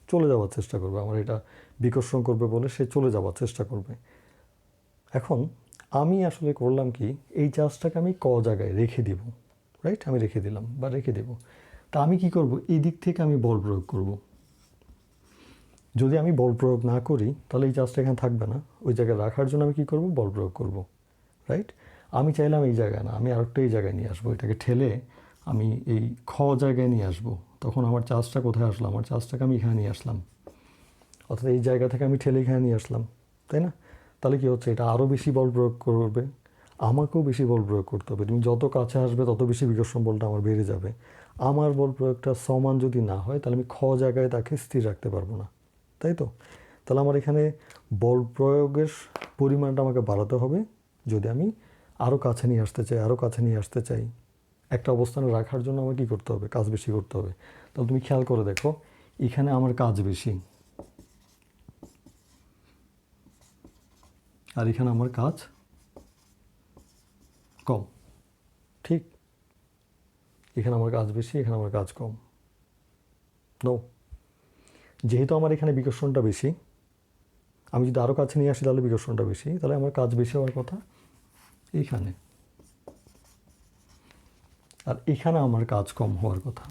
চলে যাওয়ার চেষ্টা করবে, আমার এটা বিকর্ষণ করবে বলে সে চলে যাওয়ার চেষ্টা করবে। এখন আমি আসলে করলাম কি, এই জাহাজটাকে আমি ক জায়গায় রেখে দিব, রাইট? আমি রেখে দিলাম বা রেখে দেব। তা আমি কি করব? এই দিক থেকে আমি বল প্রয়োগ করব। যদি আমি বল প্রয়োগ না করি তাহলে এই জাহাজটা এখানে থাকবে না, ওই জায়গায় রাখার জন্য আমি কী করব? বল প্রয়োগ করব, রাইট? আমি চাইলাম এই জায়গায় না, আমি আরেকটা এই জায়গায় নিয়ে আসবো, এটাকে ঠেলে আমি এই খ জায়গায় নিয়ে আসবো। তখন আমার চার্জটা কোথায় আসলো? আমার চার্জটাকে আমি এখানে নিয়ে আসলাম, অর্থাৎ এই জায়গা থেকে আমি ঠেলে এখানে নিয়ে আসলাম, তাই না? তাহলে কী হচ্ছে? এটা আরও বেশি বল প্রয়োগ করবে, আমাকেও বেশি বল প্রয়োগ করতে হবে। তুমি যত কাছে আসবে তত বেশি বিকর্ষণ বলটা আমার বেড়ে যাবে। আমার বল প্রয়োগটা সমান যদি না হয় তাহলে আমি খ জায়গায় তাকে স্থির রাখতে পারবো না, তাই তো? তাহলে আমার এখানে বল প্রয়োগের পরিমাণটা আমাকে বাড়াতে হবে যদি আমি আরও কাছে নিয়ে আসতে চাই, আরও কাছে নিয়ে আসতে চাই। একটা অবস্থানে রাখার জন্য আমার কী করতে হবে? কাজ বেশি করতে হবে। তাহলে তুমি খেয়াল করে দেখো, এখানে আমার কাজ বেশি আর এখানে আমার কাজ কম, ঠিক? এখানে আমার কাজ বেশি, এখানে আমার কাজ কম। নো, যেহেতু আমার এখানে বিকর্ষণটা বেশি, আমি যদি আরও কাছে নিয়ে আসি তাহলে বিকর্ষণটা বেশি, তাহলে আমার কাজ বেশি হওয়ার কথা এইখানে, আর এখানে আমার কাজ কম হওয়ার কথা।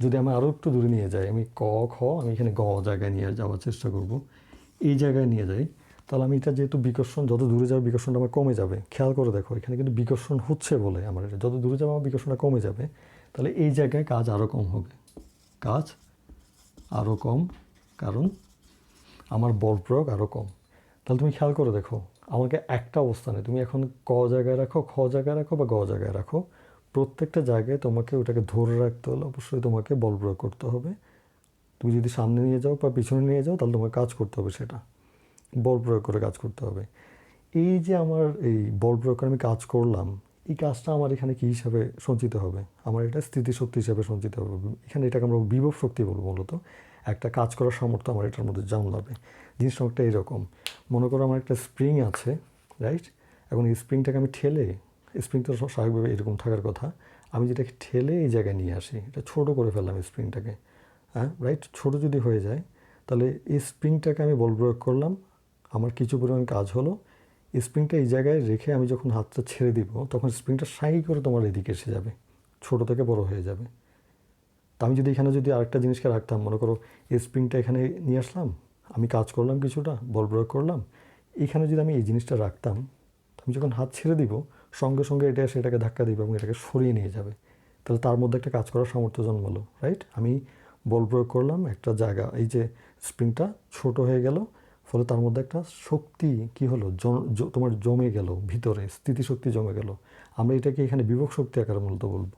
যদি আমি আরও একটু দূরে নিয়ে যাই, আমি ক খ, আমি এখানে গ জায়গায় নিয়ে যাওয়ার চেষ্টা করব, এই জায়গায় নিয়ে যাই, তাহলে আমি এটা যেহেতু বিকর্ষণ, যত দূরে যাবে বিকর্ষণটা আমার কমে যাবে। খেয়াল করে দেখো, এখানে কিন্তু বিকর্ষণ হচ্ছে বলে আমার এটা যত দূরে যাবে আমার বিকর্ষণটা কমে যাবে, তাহলে এই জায়গায় কাজ আরও কম হবে, কাজ আরও কম, কারণ আমার বল প্রয়োগ আরও কম। তাহলে তুমি খেয়াল করে দেখো, আমাকে একটা অবস্থানে তুমি এখন ক জায়গায় রাখো, খ জায়গায় রাখো বা গ জায়গায় রাখো, প্রত্যেকটা জায়গায় তোমাকে ওটাকে ধরে রাখতে হলে অবশ্যই তোমাকে বল প্রয়োগ করতে হবে। তুমি যদি সামনে নিয়ে যাও বা পিছনে নিয়ে যাও তাহলে তোমাকে কাজ করতে হবে, সেটা বল প্রয়োগ করে কাজ করতে হবে। এই যে আমার এই বল প্রয়োগ করে আমি কাজ করলাম, এই কাজটা আমার এখানে কী হিসাবে সঞ্চিত হবে? আমার এটা স্থিতিশক্তি হিসাবে সঞ্চিত হবে। এখানে এটাকে আমরা বিভব শক্তি বলবো মূলত। একটা কাজ করার সামর্থ্য আমার এটার মধ্যে জন্মাবে। জিনিসটা একটা এরকম, মনে করো আমার একটা স্প্রিং আছে, রাইট? এখন এই স্প্রিংটাকে আমি ঠেলে, স্প্রিংটা স্বাভাবিকভাবে এরকম থাকার কথা, আমি যেটাকে ঠেলে এই জায়গায় নিয়ে আসি, এটা ছোটো করে ফেললাম স্প্রিংটাকে, হ্যাঁ রাইট? ছোটো যদি হয়ে যায় তাহলে এই স্প্রিংটাকে আমি বল প্রয়োগ করলাম, আমার কিছু পরিমাণ কাজ হলো। স্প্রিংটা এই জায়গায় রেখে আমি যখন হাতটা ছেড়ে দিব তখন স্প্রিংটা সাই করে তোমার এদিকে এসে যাবে, ছোটো থেকে বড় হয়ে যাবে। তা আমি যদি এখানে যদি আরেকটা জিনিসকে রাখতাম, মনে করো এই স্প্রিংটা এখানে নিয়ে আসলাম, আমি কাজ করলাম কিছুটা, বল প্রয়োগ করলাম, এখানে যদি আমি এই জিনিসটা রাখতাম, আমি যখন হাত ছেড়ে দিব সঙ্গে সঙ্গে এটা এসে এটাকে ধাক্কা দিবে এবং এটাকে সরিয়ে নিয়ে যাবে। তাহলে তার মধ্যে একটা কাজ করার সামর্থ্য জন্মালো, রাইট? আমি বল প্রয়োগ করলাম একটা জায়গা, এই যে স্প্রিংটা ছোট হয়ে গেল, ফলে তার মধ্যে একটা শক্তি কি হলো, তোমার জমে গেল, ভিতরে স্থিতিশক্তি জমে গেল। আমরা এটাকে এখানে বিভব শক্তি আকারে মূলত বলবো,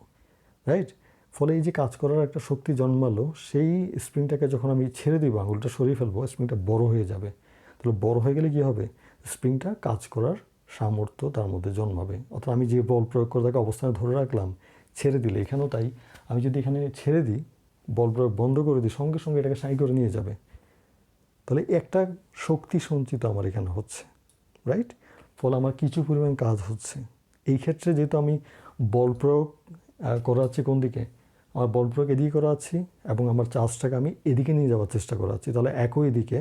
রাইট? ফলে এই যে কাজ করার একটা শক্তি জন্মালো, সেই স্প্রিংটাকে যখন আমি ছেড়ে দিব, আঙুলটা সরিয়ে ফেলবো, স্প্রিংটা বড় হয়ে যাবে। তাহলে বড় হয়ে গেলে কী হবে? স্প্রিংটা কাজ করার সামর্থ্য তার মধ্যে জন্মাবে। অর্থাৎ আমি যে বল প্রয়োগ করে তাকে অবস্থানে ধরে রাখলাম, ছেড়ে দিলে এখানেও তাই, আমি যদি এখানে ছেড়ে দিই, বল প্রয়োগ বন্ধ করে দিই, সঙ্গে সঙ্গে এটাকে সাই করে নিয়ে যাবে। তাহলে একটা শক্তি সঞ্চিত আমার এখানে হচ্ছে, রাইট? ফলে আমার কিছু পরিমাণ কাজ হচ্ছে। এই ক্ষেত্রে যেহেতু আমি বল প্রয়োগ করাচ্ছি কোন দিকে, আমার বল প্রয়োগ এদিকে করাচ্ছি এবং আমার চার্জটাকে আমি এদিকে নিয়ে যাওয়ার চেষ্টা করাচ্ছি, তাহলে একই দিকে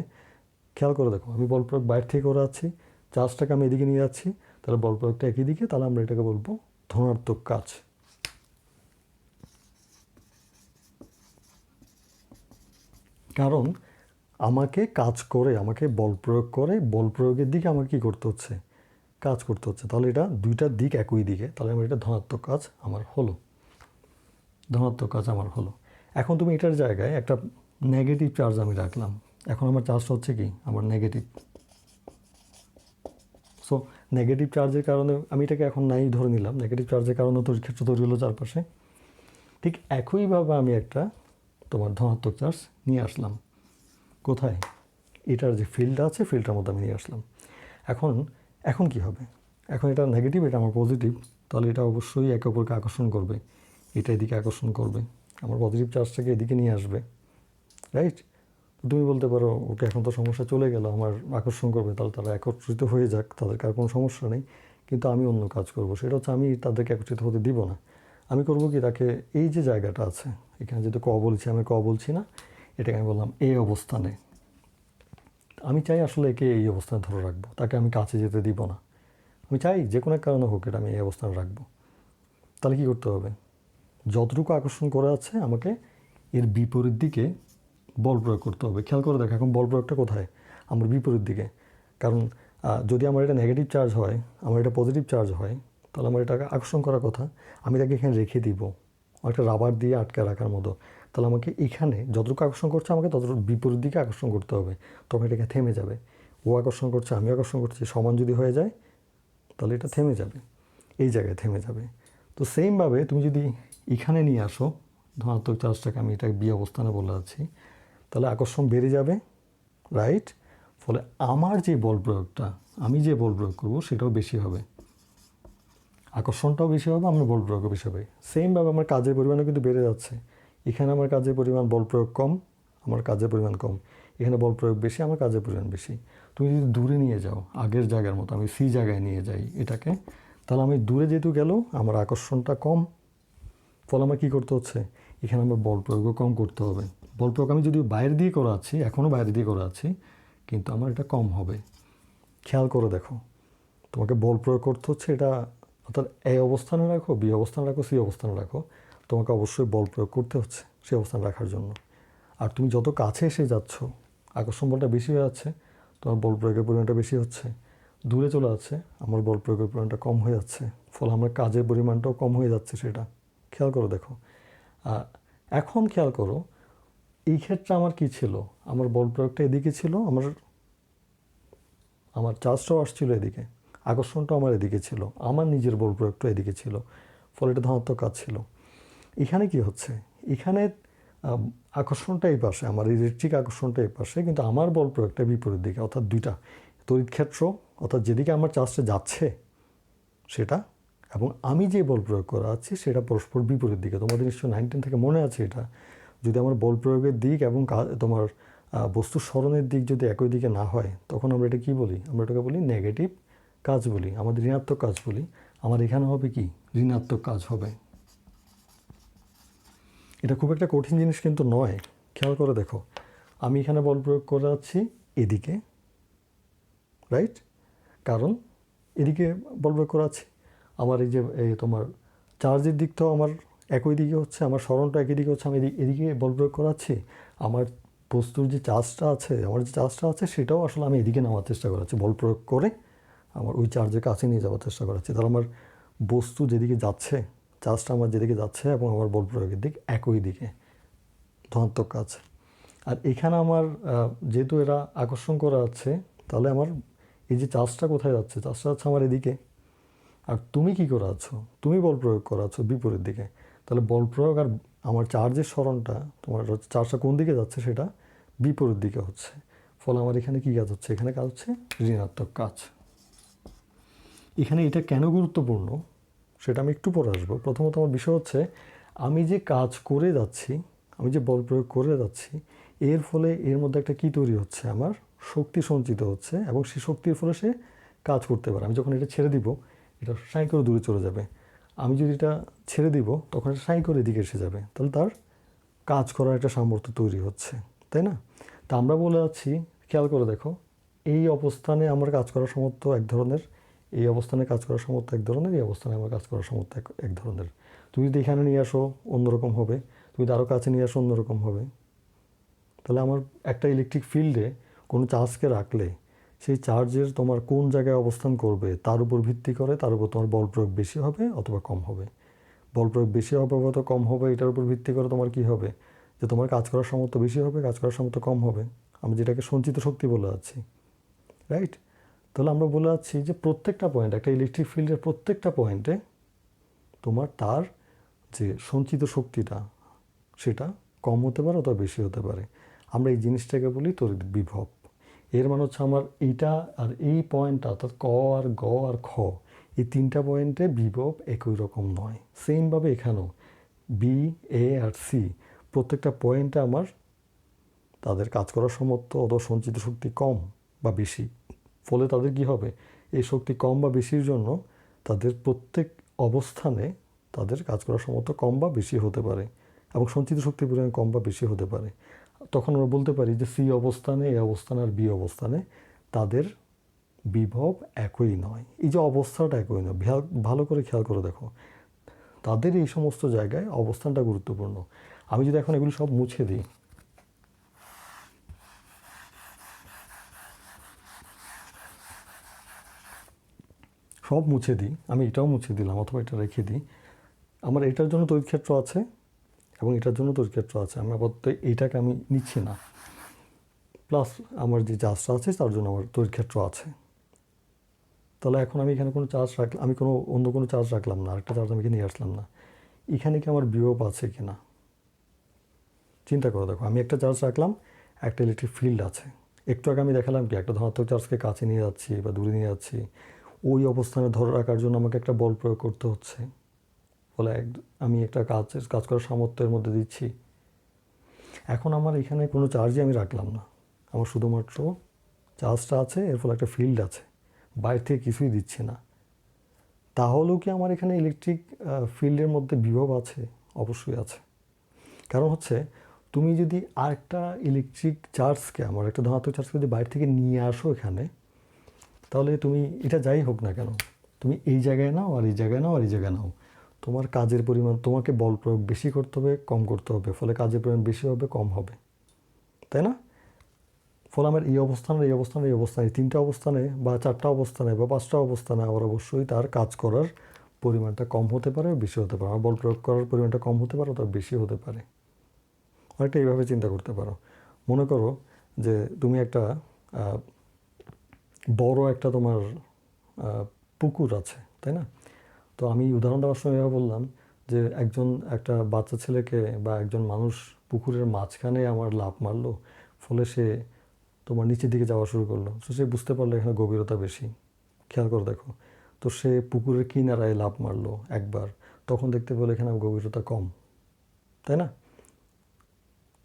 খেয়াল করে দেখো, আমি বল প্রয়োগ বাইরে থেকে করাচ্ছি, চার্জটাকে আমি এদিকে নিয়ে যাচ্ছি, তাহলে বল প্রয়োগটা একই দিকে, তাহলে আমরা এটাকে বলবো ধনাত্মক কাজ। কারণ আমাকে কাজ করে, আমাকে বল প্রয়োগ করে, বল প্রয়োগের দিকে আমাকে কী করতে হচ্ছে? কাজ করতে হচ্ছে। তাহলে এটা দুইটার দিক একই দিকে, তাহলে আমার এটা ধনাত্মক কাজ আমার হলো, ধনাত্মক কাজ আমার হলো। এখন তুমি এটার জায়গায় একটা নেগেটিভ চার্জ আমি রাখলাম, এখন আমার চার্জটা হচ্ছে কি? আমার নেগেটিভ। সো নেগেটিভ চার্জের কারণে আমি এটাকে এখন নাই ধরে নিলাম, নেগেটিভ চার্জের কারণে তো ক্ষেত্র তৈরি হলো চারপাশে। ঠিক একইভাবে আমি একটা তোমার ধনাত্মক চার্জ নিয়ে আসলাম কোথায়, এটার যে ফিল্ডটা আছে ফিল্ডটার মধ্যে আমি নিয়ে আসলাম। এখন এখন কি হবে, এখন এটা নেগেটিভ, এটা আমার পজিটিভ, তাহলে এটা অবশ্যই একে অপরকে আকর্ষণ করবে, এটা এদিকে আকর্ষণ করবে, আমার পজিটিভ চার্জটাকে এদিকে নিয়ে আসবে, রাইট? তুমি বলতে পারো ওকে এখন তো সমস্যা চলে গেল, আমার আকর্ষণ করবে, তাহলে তারা একত্রিত হয়ে যাক, তাদেরকে আর কোনো সমস্যা নেই। কিন্তু আমি অন্য কাজ করব, সেটা হচ্ছে আমি তাদেরকে একত্রিত হতে দিব না। আমি করব কি, তাকে এই যে জায়গাটা আছে এখানে যেহেতু ক বলছি, আমি ক বলছি না, এটাকে আমি বললাম এই অবস্থানে। আমি চাই আসলে একে এই অবস্থানে ধরে রাখবো, তাকে আমি কাছে যেতে দিব না। আমি চাই যে কোনো এক কারণে হোক এটা আমি এই অবস্থানে রাখবো। তাহলে কী করতে হবে, যতটুকু আকর্ষণ করে আছে আমাকে এর বিপরীত দিকে বল প্রয়োগ করতে হবে। খেয়াল করে দেখো এখন বল প্রয়োগটা কোথায়, আমার বিপরীত দিকে। কারণ যদি আমার এটা নেগেটিভ চার্জ হয়, আমার এটা পজিটিভ চার্জ হয়, তাহলে আমার এটাকে আকর্ষণ করার কথা, আমি তাকে এখানে রেখে দিব একটা রাবার দিয়ে আটকে রাখার মতো। তাহলে আমাকে এখানে যতটুকু আকর্ষণ করছে আমাকে ততটুকু বিপরীত দিকে আকর্ষণ করতে হবে, তখন এটাকে থেমে যাবে। ও আকর্ষণ করছে, আমি আকর্ষণ করছি, সমান যদি হয়ে যায় তাহলে এটা থেমে যাবে, এই জায়গায় থেমে যাবে। তো সেমভাবে তুমি যদি এখানে নিয়ে আসো ধনাত্মক চার্জটাকে, আমি এটাকে বি অবস্থানে বলে আছি, তাহলে আকর্ষণ বেড়ে যাবে, রাইট? ফলে আমার যে বল প্রয়োগটা, আমি যে বল প্রয়োগ করবো সেটাও বেশি হবে, আকর্ষণটাও বেশি হবে, আমার বল প্রয়োগও বেশি হবে। সেমভাবে আমার কাজের পরিমাণও কিন্তু বেড়ে যাচ্ছে। এখানে আমার কাজের পরিমাণ, বল প্রয়োগ কম, আমার কাজের পরিমাণ কম। এখানে বল প্রয়োগ বেশি, আমার কাজের পরিমাণ বেশি। তুমি যদি দূরে নিয়ে যাও আগের জায়গার মতো, আমি সি জায়গায় নিয়ে যাই এটাকে, তাহলে আমি দূরে যেহেতু গেল আমার আকর্ষণটা কম, ফলে আমার কী করতে হচ্ছে, এখানে আমার বল প্রয়োগও কম করতে হবে। বল প্রয়োগ আমি যদিও বাইরে দিয়ে করা আছি, এখনও বাইরে দিয়ে করা আছি, কিন্তু আমার এটা কম হবে। খেয়াল করে দেখো, তোমাকে বল প্রয়োগ করতে হচ্ছে এটা, অর্থাৎ এ অবস্থানে রাখো, বি অবস্থানে রাখো, সি অবস্থানে রাখো, তোমাকে অবশ্যই বল প্রয়োগ করতে হচ্ছে সেই অবস্থানে রাখার জন্য। আর তুমি যত কাছে এসে যাচ্ছ আকর্ষণ বলটা বেশি হয়ে যাচ্ছে, তোমার বল প্রয়োগের পরিমাণটা বেশি হচ্ছে। দূরে চলে যাচ্ছে, আমার বল প্রয়োগের পরিমাণটা কম হয়ে যাচ্ছে, ফলে আমার কাজের পরিমাণটাও কম হয়ে যাচ্ছে। সেটা খেয়াল করো দেখো। এখন খেয়াল করো এই ক্ষেত্রে আমার কি ছিল, আমার বল প্রয়োগটা এদিকে ছিল, আমার চার্জটাও আসছিল এদিকে, আকর্ষণটাও আমার এদিকে ছিল, আমার নিজের বল প্রয়োগটা এদিকে ছিল, ফলে এটা ধনাত্মক কাজ ছিল। এখানে কি হচ্ছে, এখানে আকর্ষণটা এই পাশে, আমার ইলেকট্রিক আকর্ষণটা এই পাশে, কিন্তু আমার বল প্রয়োগটা বিপরীত দিকে, অর্থাৎ দুইটা তড়িৎ ক্ষেত্র, অর্থাৎ যেদিকে আমার চার্জটা যাচ্ছে সেটা, এবং আমি যে বল প্রয়োগ করা আছি সেটা পরস্পর বিপরীত দিকে। তোমাদের নিশ্চয়ই 9-10 থেকে মনে আছে এটা। যদি আমার বল প্রয়োগের দিক এবং তোমার বস্তুর সরণের দিক যদি একই দিকে না হয়, তখন আমরা এটা কী বলি, আমরা এটাকে বলি নেগেটিভ কাজ বলি, আমাদের ঋণাত্মক কাজ বলি। আমার এখানে হবে কি, ঋণাত্মক কাজ হবে। এটা খুব একটা কঠিন জিনিস কিন্তু নয়। খেয়াল করে দেখো, আমি এখানে বল প্রয়োগ করে যাচ্ছি এদিকে, রাইট? কারণ এদিকে বল প্রয়োগ করা আছে, আমার এই যে তোমার চার্জের দিকটাও আমার একই দিকে হচ্ছে, আমার সরণটা একই দিকে হচ্ছে, আমি এদিকে বল প্রয়োগ করাচ্ছি। আমার বস্তুর যে চার্জটা আছে, আমার যে চার্জটা আছে সেটাও আসলে আমি এদিকে নেওয়ার চেষ্টা করাচ্ছি, বল প্রয়োগ করে আমার ওই চার্জের কাছে নিয়ে যাওয়ার চেষ্টা করাচ্ছি। তাহলে আমার বস্তু যেদিকে যাচ্ছে, চার্জটা আমার যেদিকে যাচ্ছে এবং আমার বল প্রয়োগের দিক একই দিকে, ধনাত্মক কাজ। আর এখানে আমার যেহেতু এরা আকর্ষণ করা আছে, তাহলে আমার এই যে চার্জটা কোথায় যাচ্ছে, চার্জটা যাচ্ছে আমার এদিকে। আর তুমি কি করে আছো, তুমি বল প্রয়োগ করা আছো বিপরীত দিকে। তাহলে বল প্রয়োগ আর আমার চার্জের সরণটা, তোমার চার্জটা কোন দিকে যাচ্ছে সেটা বিপরীত দিকে হচ্ছে, ফলে আমার এখানে কী কাজ হচ্ছে, এখানে কাজ হচ্ছে ঋণাত্মক কাজ। এখানে এটা কেন গুরুত্বপূর্ণ সেটা আমি একটু পরে আসবো। প্রথমত আমার বিষয় হচ্ছে, আমি যে কাজ করে যাচ্ছি, আমি যে বল প্রয়োগ করে যাচ্ছি, এর ফলে এর মধ্যে একটা কী তৈরি হচ্ছে, আমার শক্তি সঞ্চিত হচ্ছে, এবং সেই শক্তির ফলে সে কাজ করতে পারে। আমি যখন এটা ছেড়ে দিব, এটা সাঁই করে দূরে চলে যাবে। আমি যদি এটা ছেড়ে দিব, তখন এটা সাঁই করে এদিকে এসে যাবে, তাহলে তার কাজ করার একটা সামর্থ্য তৈরি হচ্ছে, তাই না? তা আমরা বলে যাচ্ছি, খেয়াল করে দেখো, এই অবস্থানে আমার কাজ করার সামর্থ্য এক ধরনের, এই অবস্থানে কাজ করার সামর্থ্য এক ধরনের, এই অবস্থানে আমার কাজ করার সামর্থ্য এক ধরনের। তুমি যদি এখানে নিয়ে আসো অন্যরকম হবে, তুমি যদি আরও কাছে নিয়ে আসো অন্যরকম হবে। তাহলে আমার একটা ইলেকট্রিক ফিল্ডে কোনো চার্জকে রাখলে সেই চার্জের তোমার কোন জায়গায় অবস্থান করবে তার উপর ভিত্তি করে, তার উপর তোমার বল প্রয়োগ বেশি হবে অথবা কম হবে। বল প্রয়োগ বেশি হবে অথবা কম হবে, এটার উপর ভিত্তি করে তোমার কী হবে, যে তোমার কাজ করার সামর্থ্য বেশি হবে, কাজ করার সামর্থ্য কম হবে। আমি যেটাকে সঞ্চিত শক্তি বলে যাচ্ছি, রাইট? তাহলে আমরা বলে যাচ্ছি যে প্রত্যেকটা পয়েন্ট, একটা ইলেকট্রিক ফিল্ডের প্রত্যেকটা পয়েন্টে তোমার তার যে সঞ্চিত শক্তিটা সেটা কম হতে পারে অথবা বেশি হতে পারে। আমরা এই জিনিসটাকে বলি তড়িৎ বিভব। এর মানে হচ্ছে আমার এইটা আর এই পয়েন্টটা, অর্থাৎ ক আর গ আর খ, এই তিনটা পয়েন্টে বিভব একই রকম নয়। সেমভাবে এখানেও বি, এ আর সি প্রত্যেকটা পয়েন্টে আমার তাদের কাজ করার সামর্থ্য অথবা সঞ্চিত শক্তি কম বা বেশি। ফলে তাদের কী হবে, এই শক্তি কম বা বেশির জন্য তাদের প্রত্যেক অবস্থানে তাদের কাজ করার সামর্থ্য কম বা বেশি হতে পারে এবং সঞ্চিত শক্তির পরিমাণ কম বা বেশি হতে পারে। তখন আমরা বলতে পারি যে সি অবস্থানে, এ অবস্থানে আর বি অবস্থানে তাদের বিভব একই নয়। এই যে অবস্থাটা একই নয়, ভালো করে খেয়াল করে দেখো, তাদের এই সমস্ত জায়গায় অবস্থানটা গুরুত্বপূর্ণ। আমি যদি এখন এগুলো সব মুছে দিই, সব মুছে দিই, আমি এটাও মুছে দিলাম অথবা এটা রেখে দিই, আমার এটার জন্য তড়িৎ ক্ষেত্র আছে এবং এটার জন্য তড়িৎ ক্ষেত্র আছে, আমি আপাতত এইটাকে আমি নিচ্ছি না। প্লাস আমার যে চার্জটা আছে তার জন্য আমার তড়িৎ ক্ষেত্র আছে। তাহলে এখন আমি এখানে কোনো চার্জ রাখলাম, আমি কোনো অন্য কোনো চার্জ রাখলাম না, আরেকটা চার্জ আমি এখানে নিয়ে আসলাম না। এখানে কি আমার বিভব আছে কি না চিন্তা করে দেখো। আমি একটা চার্জ রাখলাম, একটা ইলেকট্রিক ফিল্ড আছে। একটু আগে আমি দেখালাম কি একটা ধনাত্মক চার্জকে কাছে নিয়ে যাচ্ছি বা দূরে নিয়ে যাচ্ছি, ওই অবস্থানে ধরে রাখার জন্য আমাকে একটা বল প্রয়োগ করতে হচ্ছে। ফলে আমি একটা কাজ করার সামর্থ্যের মধ্যে দিচ্ছি। এখন আমার এখানে কোনো চার্জই আমি রাখলাম না, আমার শুধুমাত্র চার্জটা আছে, এর ফলে একটা ফিল্ড আছে, বাইরে থেকে কিছুই দিচ্ছি না। তাহলেও কি আমার এখানে ইলেকট্রিক ফিল্ডের মধ্যে বিভব আছে? অবশ্যই আছে। কারণ হচ্ছে তুমি যদি আরেকটা ইলেকট্রিক চার্জকে, আমার একটা ধনাত্মক চার্জকে যদি বাইরে থেকে নিয়ে আসো এখানে, তাহলে তুমি এটা যাই হোক না কেন, তুমি এই জায়গায় নাও আর এই জায়গায় নাও আর এই জায়গায় নাও, তোমার কাজের পরিমাণ, তোমাকে বল প্রয়োগ বেশি করতে হবে কম করতে হবে, ফলে কাজের পরিমাণ বেশি হবে কম হবে, তাই না? ফলে আমার এই অবস্থানে, এই অবস্থানে, এই অবস্থানে, তিনটা অবস্থানে বা চারটা অবস্থানে বা পাঁচটা অবস্থানে আমার অবশ্যই তার কাজ করার পরিমাণটা কম হতে পারে, বেশি হতে পারে। আমার বল প্রয়োগ করার পরিমাণটা কম হতে পারে অথবা বেশি হতে পারে। অনেকটা এইভাবে চিন্তা করতে পারো। মনে করো যে তুমি একটা বড় একটা তোমার পুকুর আছে, তাই না? তো আমি উদাহরণ দেওয়ার সময় এভাবে বললাম যে একটা বাচ্চা ছেলেকে বা একজন মানুষ পুকুরের মাঝখানে আমার লাফ মারলো, ফলে সে তোমার নিচের দিকে যাওয়া শুরু করলো। তো সে বুঝতে পারলো এখানে গভীরতা বেশি। খেয়াল করে দেখো, তো সে পুকুরের কিনারায় লাফ মারলো একবার, তখন দেখতে পেলো এখানে গভীরতা কম, তাই না?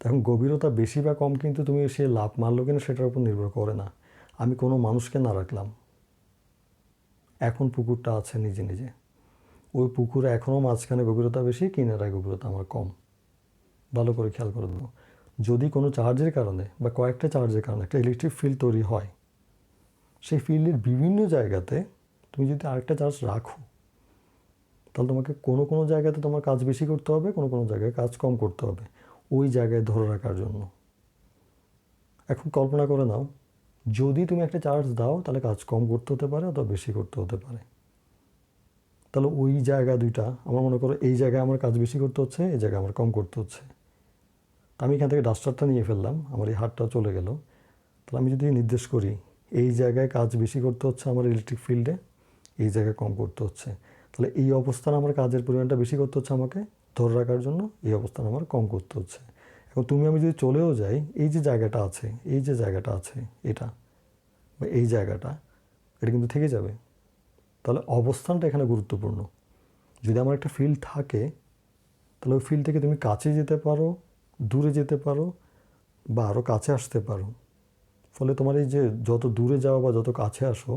এখন গভীরতা বেশি বা কম কিন্তু তুমি সে লাফ মারলো কিনা সেটার উপর নির্ভর করে না। আমি কোনো মানুষকে না রাখলাম, এখন পুকুরটা আছে নিজে নিজে, ওই পুকুরে এখনও মাঝখানে গভীরতা বেশি, কিনারায় গভীরতা আমার কম। ভালো করে খেয়াল করে দেবো, যদি কোনো চার্জের কারণে বা কয়েকটা চার্জের কারণে একটা ইলেকট্রিক ফিল্ড তৈরি হয়, সেই ফিল্ডের বিভিন্ন জায়গাতে তুমি যদি আরেকটা চার্জ রাখো, তাহলে তোমাকে কোনো কোনো জায়গাতে তোমার কাজ বেশি করতে হবে, কোনো কোনো জায়গায় কাজ কম করতে হবে ওই জায়গায় ধরে রাখার জন্য। এখন কল্পনা করে নাও, যদি তুমি একটা চার্জ দাও তাহলে কাজ কম করতে হতে পারে অথবা বেশি করতে হতে পারে। তাহলে ওই জায়গা দুইটা, আমার মনে করো এই জায়গায় আমার কাজ বেশি করতে হচ্ছে, এই জায়গায় আমার কম করতে হচ্ছে। আমি এখান থেকে ডাস্টারটা নিয়ে ফেললাম, আমার এই হাতটা চলে গেল। তাহলে আমি যদি নির্দেশ করি এই জায়গায় কাজ বেশি করতে হচ্ছে আমার ইলেকট্রিক ফিল্ডে, এই জায়গায় কম করতে হচ্ছে, তাহলে এই অবস্থানে আমার কাজের পরিমাণটা বেশি করতে হচ্ছে আমাকে ধরে রাখার জন্য, এই অবস্থানে আমার কম করতে হচ্ছে। এখন আমি যদি চলেও যাই, এই যে জায়গাটা আছে, এই যে জায়গাটা আছে এটা বা এই জায়গাটা, এটা কিন্তু থেকে যাবে। তাহলে অবস্থানটা এখানে গুরুত্বপূর্ণ। যদি আমার একটা ফিল্ড থাকে, তাহলে ওই ফিল্ড থেকে তুমি কাছে যেতে পারো, দূরে যেতে পারো বা আরও কাছে আসতে পারো। ফলে তোমার এই যে যত দূরে যাওয়া বা যত কাছে আসো,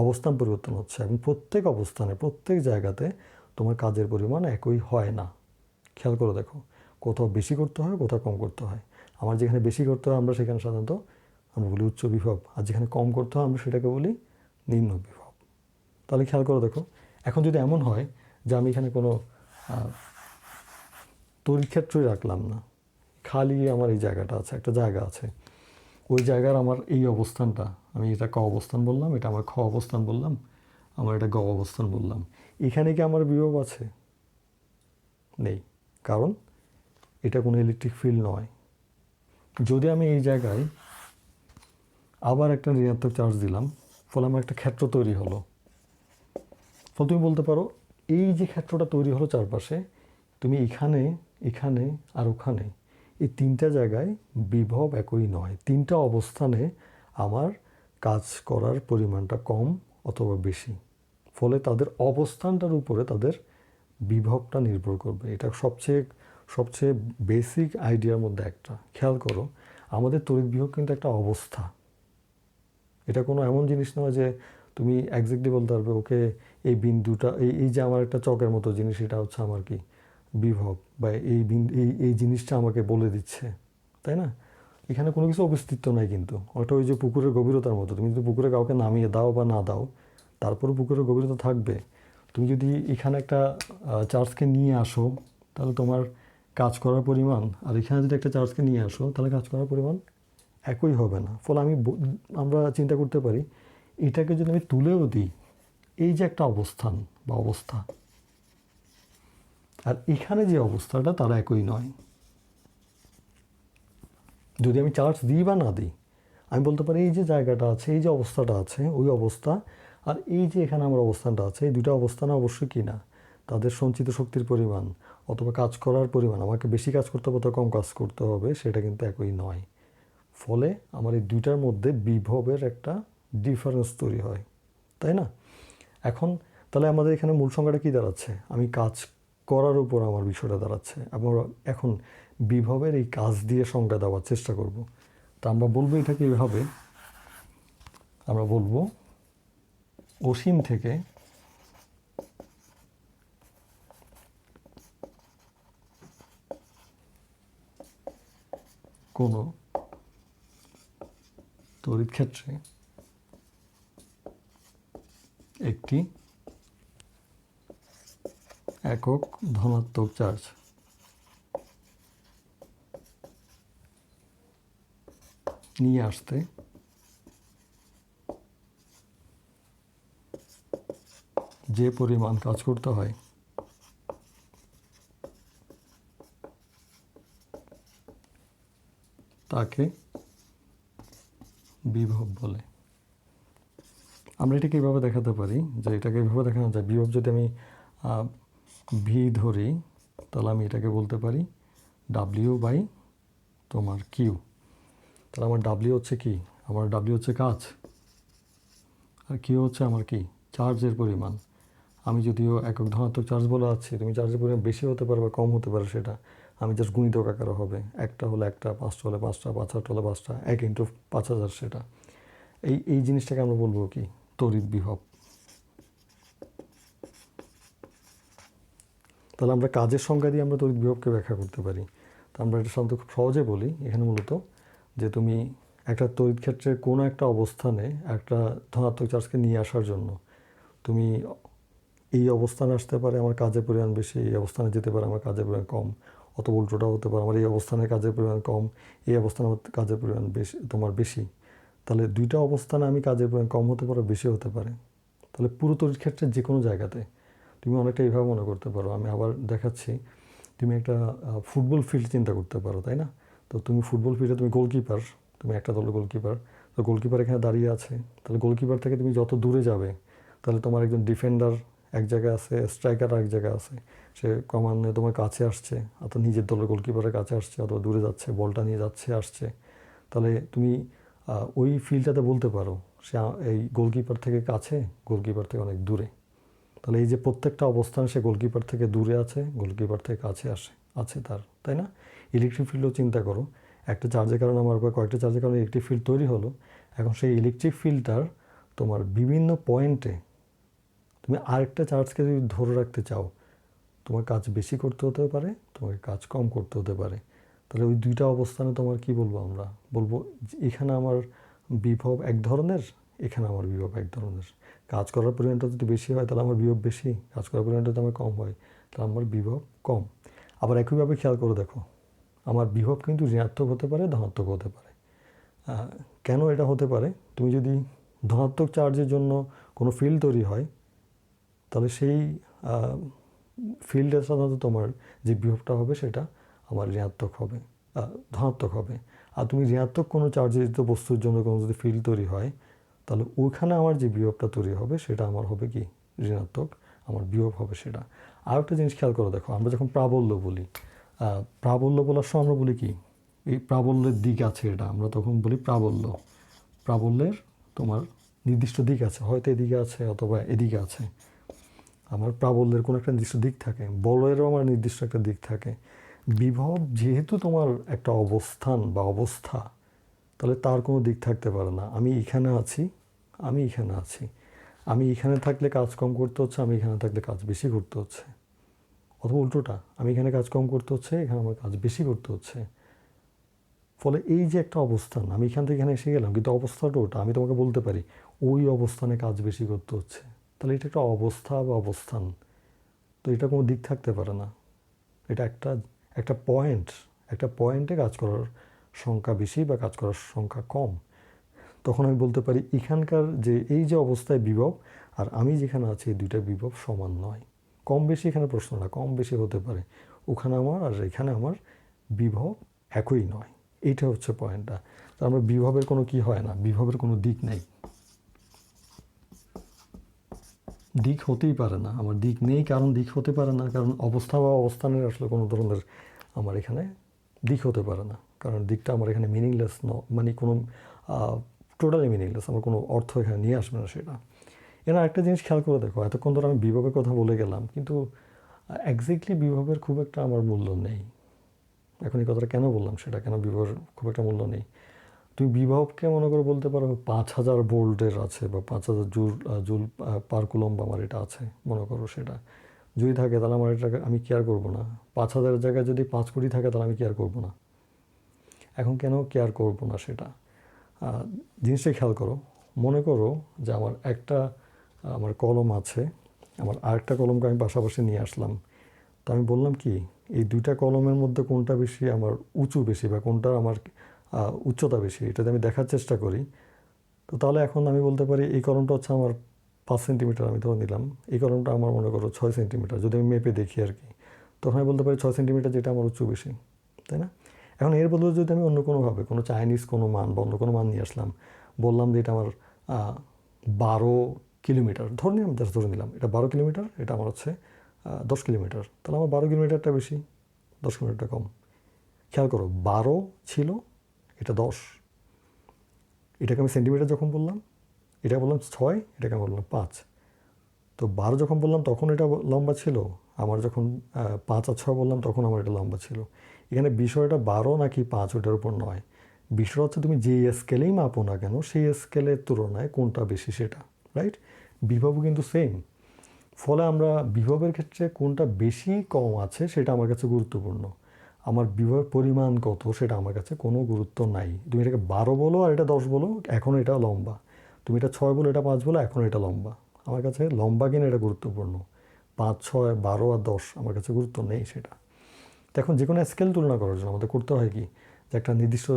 অবস্থান পরিবর্তন হচ্ছে এবং প্রত্যেক অবস্থানে প্রত্যেক জায়গাতে তোমার কাজের পরিমাণ একই হয় না। খেয়াল করে দেখো, কোথাও বেশি করতে হয়, কোথাও কম করতে হয়। আমার যেখানে বেশি করতে হয় আমরা সেখানে সাধারণত আমরা বলি উচ্চ বিভব, আর যেখানে কম করতে হয় আমরা সেটাকে বলি নিম্ন বিভব। তাহলে খেয়াল করে দেখো, এখন যদি এমন হয় যে আমি এখানে কোনো তড়িৎ ক্ষেত্রই রাখলাম না, খালি আমার এই জায়গাটা আছে, একটা জায়গা আছে, ওই জায়গার আমার এই অবস্থানটা, আমি এটা ক অবস্থান বললাম, এটা আমার খ অবস্থান বললাম, আমার এটা গ অবস্থান বললাম, এখানে কি আমার বিভব আছে? নেই, কারণ এটা কোনো ইলেকট্রিক ফিল্ড নয়। যদি আমি এই জায়গায় আবার একটা ঋণাত্মক চার্জ দিলাম, ফলে আমার একটা ক্ষেত্র তৈরি হলো। ফলে তুমি বলতে পারো এই যে ক্ষেত্রটা তৈরি হলো চারপাশে, তুমি এখানে, এখানে আর ওখানে, এই তিনটা জায়গায় বিভব একই নয়। তিনটা অবস্থানে আমার কাজ করার পরিমাণটা কম অথবা বেশি। ফলে তাদের অবস্থানটার উপরে তাদের বিভবটা নির্ভর করবে। এটা সবচেয়ে সবচেয়ে বেসিক আইডিয়ার মধ্যে একটা। খেয়াল করো, আমাদের তড়িৎ বিভব কিন্তু একটা অবস্থা। এটা কোনো এমন জিনিস নয় যে তুমি একজ্যাক্টলি বলতে পারবে ওকে এই বিন্দুটা, এই যে আমার একটা চকের মতো জিনিস, এটা হচ্ছে আমার কি বিভব, বা এই জিনিসটা আমাকে বলে দিচ্ছে, তাই না? এখানে কোনো কিছু অস্তিত্ব নাই কিন্তু। ওটা ওই যে পুকুরের গভীরতার মতো। তুমি যদি পুকুরে কাউকে নামিয়ে দাও বা না দাও, তারপরে পুকুরের গভীরতা থাকবে। তুমি যদি এখানে একটা চার্জকে নিয়ে আসো, তাহলে তোমার কাজ করার পরিমাণ, আর এখানে যদি একটা চার্জকে নিয়ে আসো, তাহলে কাজ করার পরিমাণ একই হবে না। ফলে আমরা চিন্তা করতে পারি, এটাকে যদি আমি তুলেও দিই, এই যে একটা অবস্থান বা অবস্থা, আর এখানে যে অবস্থাটা, তারা একই নয়। যদি আমি চার্জ দিই বা না দিই, আমি বলতে পারি এই যে জায়গাটা আছে, এই যে অবস্থাটা আছে, ওই অবস্থা, আর এই যে এখানে আমার অবস্থানটা আছে, এই দুটো অবস্থান অবশ্যই কি না, তাদের সঞ্চিত শক্তির পরিমাণ অথবা কাজ করার পরিমাণ, আমাকে বেশি কাজ করতে হবে অথবা কম কাজ করতে হবে, সেটা কিন্তু একই নয়। ফলে আমার এই দুইটার মধ্যে বিভবের একটা ডিফারেন্স তৈরি হয়, তাই না? এখন তাহলে আমাদের এখানে মূল সংখ্যাটা কী দাঁড়াচ্ছে? আমি কাজ করার উপর আমার বিষয়টা দাঁড়াচ্ছে। আমরা এখন বিভবের এই কাজ দিয়ে সংজ্ঞা দেওয়ার চেষ্টা করব। তা আমরা বলবো এটাকে এইভাবে, আমরা বলবো অসীম থেকে কোনো তড়িৎ ক্ষেত্রে একটি একক ধনাত্মক চার্জ নিয়ে আসতে যে পরিমাণ কাজ করতে হয়, তাকে বিভব বলে। আমরা এটাকে এইভাবে দেখাতে পারি, যে এটাকে এইভাবে দেখানো যায়, বিভব যদি আমি ভি ধরি, তাহলে আমি এটাকে বলতে পারি ডাব্লিউ বাই তোমার কিউ। তাহলে আমার ডাব্লিউ হচ্ছে কি? আমার ডাব্লিউ হচ্ছে কাজ, আর কিউ হচ্ছে আমার কি? চার্জের পরিমাণ। আমি যদিও একক ধনাত্মক চার্জ বলে আছি, তুমি চার্জের পরিমাণ বেশি হতে পারে বা কম হতে পারে, সেটা আমি জাস্ট গুণিতক আকারে হবে। একটা হলে একটা, পাঁচটা হলে পাঁচটা, 5,000 হলে 5টা, 1 ইন্টু 5,000, সেটা এই জিনিসটাকে আমরা বলবো কি? তড়িৎ বিভব। তাহলে আমরা কাজের সংজ্ঞা দিয়ে আমরা তড়িৎ বিভবকে ব্যাখ্যা করতে পারি। তো আমরা এটা সাধারণত খুব সহজে বলি এখানে মূলত, যে তুমি একটা তড়িৎ ক্ষেত্রের কোনো একটা অবস্থানে একটা ধনাত্মক চার্জকে নিয়ে আসার জন্য তুমি এই অবস্থানে আসতে পারে আমার কাজের পরিমাণ বেশি, এই অবস্থানে যেতে পারে আমার কাজের পরিমাণ কম, অথবা উল্টোটাও হতে পারে, আমার এই অবস্থানে কাজের পরিমাণ কম, এই অবস্থানে কাজের পরিমাণ বেশি, তোমার বেশি। তাহলে দুইটা অবস্থানে আমি কাজের পরিমাণ কম হতে পারে, বেশি হতে পারে। তাহলে পুরো তড়িৎ ক্ষেত্রের যে কোনো জায়গাতে তুমি অনেকটা এইভাবে মনে করতে পারো। আমি আবার দেখাচ্ছি, তুমি একটা ফুটবল ফিল্ড চিন্তা করতে পারো, তাই না? তো তুমি ফুটবল ফিল্ডে তুমি গোলকিপার, তুমি একটা দলের গোলকিপার। তো গোলকিপার এখানে দাঁড়িয়ে আছে, তাহলে গোলকিপার থেকে তুমি যত দূরে যাবে, তাহলে তোমার একজন ডিফেন্ডার এক জায়গায় আছে, স্ট্রাইকার আরেক জায়গায় আছে, সে ক্রমান্বয়ে তোমার কাছে আসছে, অথবা নিজের দলের গোলকিপারের কাছে আসছে, অথবা দূরে যাচ্ছে, বলটা নিয়ে যাচ্ছে আসছে। তাহলে তুমি ওই ফিল্ডটাতে বলতে পারো সে এই গোলকিপার থেকে কাছে, গোলকিপার থেকে অনেক দূরে। তাহলে এই যে প্রত্যেকটা অবস্থান, সে গোলকিপার থেকে দূরে আছে, গোলকিপার থেকে কাছে আছে তার, তাই না? ইলেকট্রিক ফিল্ডও চিন্তা করো, একটা চার্জের কারণে আমার কয়েকটা চার্জের কারণে ইলেকট্রিক ফিল্ড তৈরি হলো। এখন সেই ইলেকট্রিক ফিল্ডটার তোমার বিভিন্ন পয়েন্টে তুমি আরেকটা চার্জকে যদি ধরে রাখতে চাও, তোমার কাজ বেশি করতে হতে পারে, তোমাকে কাজ কম করতে হতে পারে। তাহলে ওই দুইটা অবস্থানে তোমার কি বলবো? আমরা বলবো এখানে আমার বিভব এক ধরনের, এখানে আমার বিভব এক ধরনের। কাজ করার পরিমাণটা যদি বেশি হয়, তাহলে আমার বিভব বেশি, কাজ করার পরিমাণটা যদি আমার কম হয়, তাহলে আমার বিভব কম। আবার একইভাবে খেয়াল করে দেখো, আমার বিভব কিন্তু ঋণাত্মক হতে পারে, ধনাত্মক হতে পারে। কেন এটা হতে পারে? তুমি যদি ধনাত্মক চার্জের জন্য কোনো ফিল্ড তৈরি হয়, তাহলে সেই ফিল্ডের সাধারণত তোমার যে বিভবটা হবে, সেটা আমার ঋণাত্মক হবে, ধনাত্মক হবে। আর তুমি ঋণাত্মক কোনো চার্জিত বস্তুর জন্য কোনো যদি ফিল্ড তৈরি হয়, তাহলে ওইখানে আমার যে বিভবটা তৈরি হবে, সেটা আমার হবে কি? ঋণাত্মক, আমার বিভব হবে সেটা। আর একটা জিনিস খেয়াল করে দেখো, আমরা যখন প্রাবল্য বলি, প্রাবল্য বলার সময় আমরা বলি কি, এই প্রাবল্যের দিক আছে, এটা আমরা তখন বলি প্রাবল্য। প্রাবল্যের তোমার নির্দিষ্ট দিক আছে, হয়তো এদিকে আছে অথবা এদিকে আছে। আমার প্রাবল্যের কোনো একটা নির্দিষ্ট দিক থাকে, বলয়েরও আমার নির্দিষ্ট একটা দিক থাকে। বিভব যেহেতু তোমার একটা অবস্থান বা অবস্থা, তাহলে তার কোনো দিক থাকতে পারে না। আমি এখানে আছি, আমি এখানে আছি, আমি এখানে থাকলে কাজ কম করতে হচ্ছে, আমি এখানে থাকলে কাজ বেশি করতে হচ্ছে, অথবা উল্টোটা, আমি এখানে কাজ কম করতে হচ্ছে, এখানে আমার কাজ বেশি করতে হচ্ছে। ফলে এই যে একটা অবস্থান, আমি এখান থেকে এখানে এসে গেলাম, কিন্তু অবস্থাটা ওটা, আমি তোমাকে বলতে পারি ওই অবস্থানে কাজ বেশি করতে হচ্ছে। তাহলে এটা একটা অবস্থা বা অবস্থান, তো এটা কোনো দিক থাকতে পারে না। এটা একটা একটা পয়েন্ট, একটা পয়েন্টে কাজ করার সংখ্যা বেশি বা কাজ করার সংখ্যা কম। তখন আমি বলতে পারি এখানকার যে এই যে অবস্থায় বিভব আর আমি যেখানে আছি, এই দুইটা বিভব সমান নয়। কম বেশি এখানে প্রশ্ন না, কম বেশি হতে পারে, ওখানে আমার আর এখানে আমার বিভব একই নয়। এইটা হচ্ছে পয়েন্টটা। তার মানে বিভবের কোনো কি হয় না, বিভবের কোনো দিক নেই, দিক হতেই পারে না। আমার দিক নেই, কারণ দিক হতে পারে না, কারণ অবস্থা বা অবস্থানের আসলে কোনো ধরনের আমার এখানে দিক হতে পারে না, কারণ দিকটা আমার এখানে মিনিংলেস মানে কোনো টোটালি মিনিংলেস, আমার কোনো অর্থ এখানে নিয়ে আসবে না সেটা। এরা একটা জিনিস খেয়াল করে দেখো, এতক্ষণ ধরে আমি বিভবের কথা বলে গেলাম, কিন্তু এক্স্যাক্টলি বিভবের খুব একটা আমার মূল্য নেই। এখন এই কথাটা কেন বললাম, সেটা কেন বিভবের খুব একটা মূল্য নেই। তুমি বিভবকে মনে করে বলতে পারো 5,000 ভোল্টের আছে বা 5,000 জুল পার কুলম্ব আমার এটা আছে মনে করো, সেটা যদি থাকে তাহলে আমার এটা আমি কেয়ার করবো না। 5,000-এর জায়গায় যদি 5 কোটি থাকে তাহলে আমি কেয়ার করবো না। এখন কেন কেয়ার করবো না সেটা জিনিসটা খেয়াল করো। মনে করো যে আমার একটা আমার কলম আছে, আমার আরেকটা কলমকে আমি পাশাপাশি নিয়ে আসলাম। তো আমি বললাম কি, এই দুইটা কলমের মধ্যে কোনটা বেশি আমার উঁচু বেশি বা কোনটা আমার উচ্চতা বেশি, এটা যদি আমি দেখার চেষ্টা করি, তো তাহলে এখন আমি বলতে পারি এই কলমটা হচ্ছে আমার 5 সেন্টিমিটার, আমি ধরে নিলাম। এই কলমটা আমার মনে করো 6 সেন্টিমিটার, যদি আমি মেপে দেখি আর কি, তখন আমি বলতে পারি 6 সেন্টিমিটার যেটা আমার উঁচু বেশি, তাই না? এখন এর বদলে যদি আমি অন্য কোনোভাবে কোনো চাইনিজ কোনো মান বা অন্য কোনো মান নিয়ে আসলাম, বললাম যে এটা আমার 12 কিলোমিটার, ধরে নিলাম, জাস্ট ধরে নিলাম এটা 12 কিলোমিটার, এটা আমার হচ্ছে 10 কিলোমিটার, তাহলে আমার 12 কিলোমিটারটা বেশি, 10 কিলোমিটারটা কম। খেয়াল করো, 12 ছিল, এটা 10। এটাকে আমি সেন্টিমিটার যখন বললাম, এটা বললাম 6, এটাকে আমি বললাম 5। তো 12 যখন বললাম তখন এটা লম্বা ছিল, আমার যখন 5 আর 6 বললাম তখন আমার এটা লম্বা ছিল। এখানে বিষয়টা 12 নাকি 5 ওটার উপর নয়, বিষয়টা হচ্ছে তুমি যে স্কেলেই মাপো না কেন, সেই স্কেলের তুলনায় কোনটা বেশি সেটা, রাইট? বিভবও কিন্তু সেম। ফলে আমরা বিভবের ক্ষেত্রে কোনটা বেশি কম আছে সেটা আমার কাছে গুরুত্বপূর্ণ। আমার বিভবের পরিমাণ কত সেটা আমার কাছে কোনো গুরুত্ব নাই। তুমি এটাকে 12 বলো আর এটা 10 বলো, এখন এটা লম্বা। তুমি এটা 6 বলো, এটা 5 বলো, এখন এটা লম্বা। আমার কাছে লম্বা কিনা এটা গুরুত্বপূর্ণ। 5, 6, 12 আর 10 আমার কাছে গুরুত্ব নেই সেটা। তো এখন যে কোনো স্কেল তুলনা করার জন্য আমাদের করতে হয় কি, যে একটা নির্দিষ্ট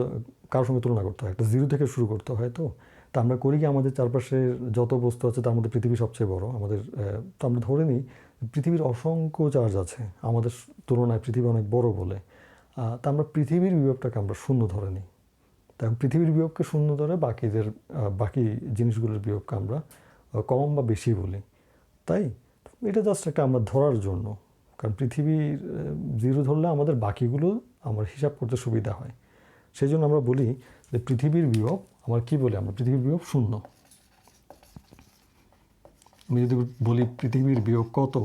কারোর সঙ্গে তুলনা করতে হয়, একটা জিরো থেকে শুরু করতে হয়। তো তা আমরা করি কি, আমাদের চারপাশে যত বস্তু আছে তার মধ্যে পৃথিবী সবচেয়ে বড় আমাদের, তো আমরা ধরে নিই পৃথিবীর অসংখ্য চার্জ আছে আমাদের তুলনায়, পৃথিবী অনেক বড় বলে। তা আমরা পৃথিবীর বিভবটাকে আমরা শূন্য ধরে নিই। তখন পৃথিবীর বিভবকে শূন্য ধরে বাকি জিনিসগুলোর বিভবকে আমরা কম বা বেশি বলি, তাই এটা জাস্ট একটা আমরা ধরার জন্য। কারণ পৃথিবীর জিরো ধরলে আমাদের বাকিগুলো আমার হিসাব করতে সুবিধা হয়। সেই জন্য আমরা বলি যে পৃথিবীর বিভব, আমরা কী বলি, আমরা পৃথিবীর বিভব শূন্য। আমি যদি বলি পৃথিবীর বিভব কত,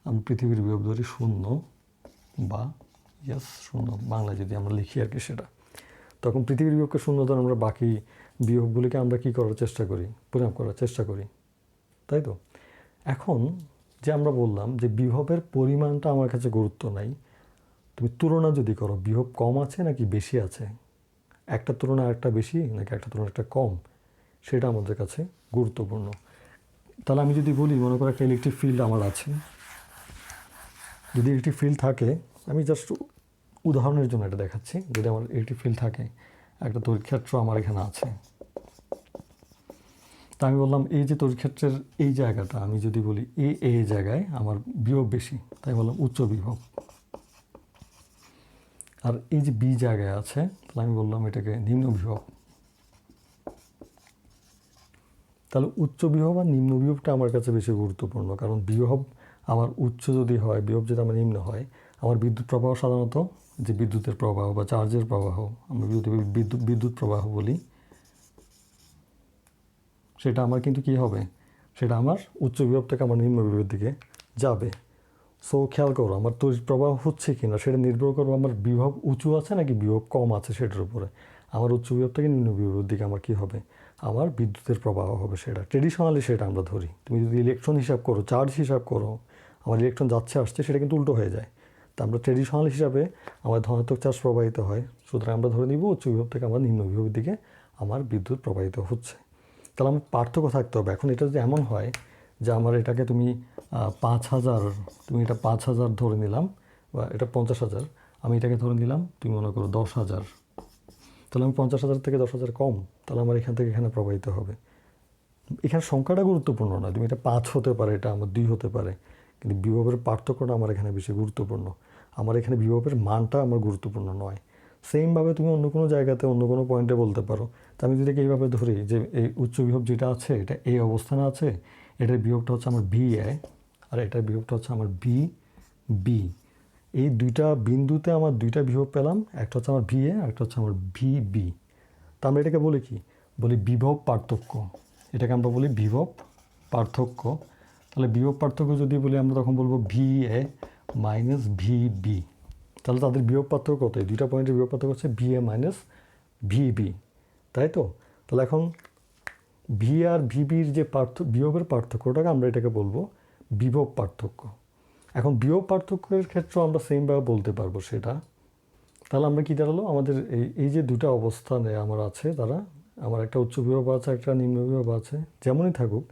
আমি পৃথিবীর বিভব ধরি শূন্য বা শূন্য, বাংলায় যদি আমরা লিখি আর কি সেটা, তখন পৃথিবীর বিভবকে শূন্য ধরে আমরা বাকি বিভবগুলিকে আমরা কী করার চেষ্টা করি, পরিমাপ করার চেষ্টা করি, তাই তো? এখন যে আমরা বললাম যে বিভবের পরিমাণটা আমার কাছে গুরুত্ব নাই, তুমি তুলনা যদি করো বিভব কম আছে নাকি বেশি আছে, একটা তুলনায় একটা বেশি নাকি একটা তুলনায় একটা কম, সেটা আমাদের কাছে গুরুত্বপূর্ণ। তাহলে আমি যদি বলি, মনে করো একটা ইলেকট্রিক ফিল্ড আমার আছে, যদি ইলেকট্রিক ফিল্ড থাকে, আমি জাস্ট উদাহরণের জন্য এটা দেখাচ্ছি, যদি আমার ইলেকট্রিক ফিল্ড থাকে, একটা তড়িৎক্ষেত্র আমার এখানে আছে, তা আমি বললাম এই যে তড়িৎক্ষেত্রের এই জায়গাটা, আমি যদি বলি এই জায়গায় আমার বিভব বেশি, তাই বললাম উচ্চ বিভব। আর এই যে বি জায়গায় আছে, তাহলে আমি বললাম এটাকে নিম্ন বিভব। তাহলে উচ্চ বিভব আর নিম্ন বিভবটা আমার কাছে বেশি গুরুত্বপূর্ণ, কারণ বিভব আমার উচ্চ যদি হয়, বিভব যদি আমার নিম্ন হয়, আমার বিদ্যুৎ প্রবাহ সাধারণত যে বিদ্যুতের প্রবাহ বা চার্জের প্রবাহ, আমরা যদি বিদ্যুৎ প্রবাহ বলি, সেটা আমার কিন্তু কী হবে, সেটা আমার উচ্চ বিভব থেকে আমার নিম্ন বিভবের দিকে যাবে। সো খেয়াল করো আমার তড়িৎ প্রবাহ হচ্ছে কি না সেটা নির্ভর করবে আমার বিভব উঁচু আছে নাকি বিভব কম আছে সেটার উপরে। আমার উচ্চ বিভব থেকে নিম্ন বিভবের দিকে আমার কী হবে, আমার বিদ্যুতের প্রবাহ হবে। সেটা ট্রেডিশনালি সেটা আমরা ধরি। তুমি যদি ইলেকট্রন হিসাব করো, চার্জ হিসাব করো, আমার ইলেকট্রন যাচ্ছে আসছে, সেটা কিন্তু উল্টো হয়ে যায়। তা আমরা ট্রেডিশনাল হিসাবে আমার ধনাত্মক চার্জ প্রবাহিত হয়, সুতরাং আমরা ধরে নিব উচ্চ বিভব থেকে আমার নিম্ন বিভবের দিকে আমার বিদ্যুৎ প্রবাহিত হচ্ছে। তাহলে আমার পার্থক্য থাকতে হবে। এখন এটা যদি এমন হয় যে আমার এটাকে তুমি 5,000, তুমি এটা 5,000 ধরে নিলাম, বা এটা 50,000, আমি এটাকে ধরে নিলাম তুমি মনে করো 10,000, তাহলে আমি 50,000 থেকে 10,000 কম, তাহলে আমার এখান থেকে এখানে প্রবাহিত হবে। এখানে সংখ্যাটা গুরুত্বপূর্ণ নয়, তুমি এটা 5 হতে পারে, এটা আমার 2 হতে পারে, কিন্তু বিভবের পার্থক্যটা আমার এখানে বেশি গুরুত্বপূর্ণ। আমার এখানে বিভবের মানটা আমার গুরুত্বপূর্ণ নয়। সেমভাবে তুমি অন্য কোনো জায়গাতে অন্য কোনো পয়েন্টে বলতে পারো। তা আমি যদি এইভাবে ধরি যে এই উচ্চ বিভব যেটা আছে এটা এই অবস্থানে আছে, এটার বিভবটা হচ্ছে আমার বি এ, আর এটার বিভবটা হচ্ছে আমার বি বি। এই দুইটা বিন্দুতে আমার দুইটা বিভব পেলাম, একটা হচ্ছে আমার ভি এ আর একটা হচ্ছে আমার ভি বি। তা আমরা এটাকে বলি কি, বলি বিভব পার্থক্য। এটাকে আমরা বলি বিভব পার্থক্য। তাহলে বিভব পার্থক্য যদি বলি আমরা তখন বলবো V A minus V B. তাহলে তাদের বিভব পার্থক্য কত? এই দুইটা পয়েন্টের বিভব পার্থক্য হচ্ছে V A minus V B, তাই তো? তাহলে এখন ভি আর ভিবির যে বিভবের পার্থক্যটাকে আমরা এটাকে বলবো বিভব পার্থক্য। এখন বিভব পার্থক্যের ক্ষেত্রেও আমরা সেমভাবে বলতে পারবো সেটা। তাহলে আমরা কী দাঁড়ালো, আমাদের এই যে দুটো অবস্থানে আমার আছে, তারা আমার একটা উচ্চ বিভব আছে, একটা নিম্ন বিভব আছে, যেমনই থাকুক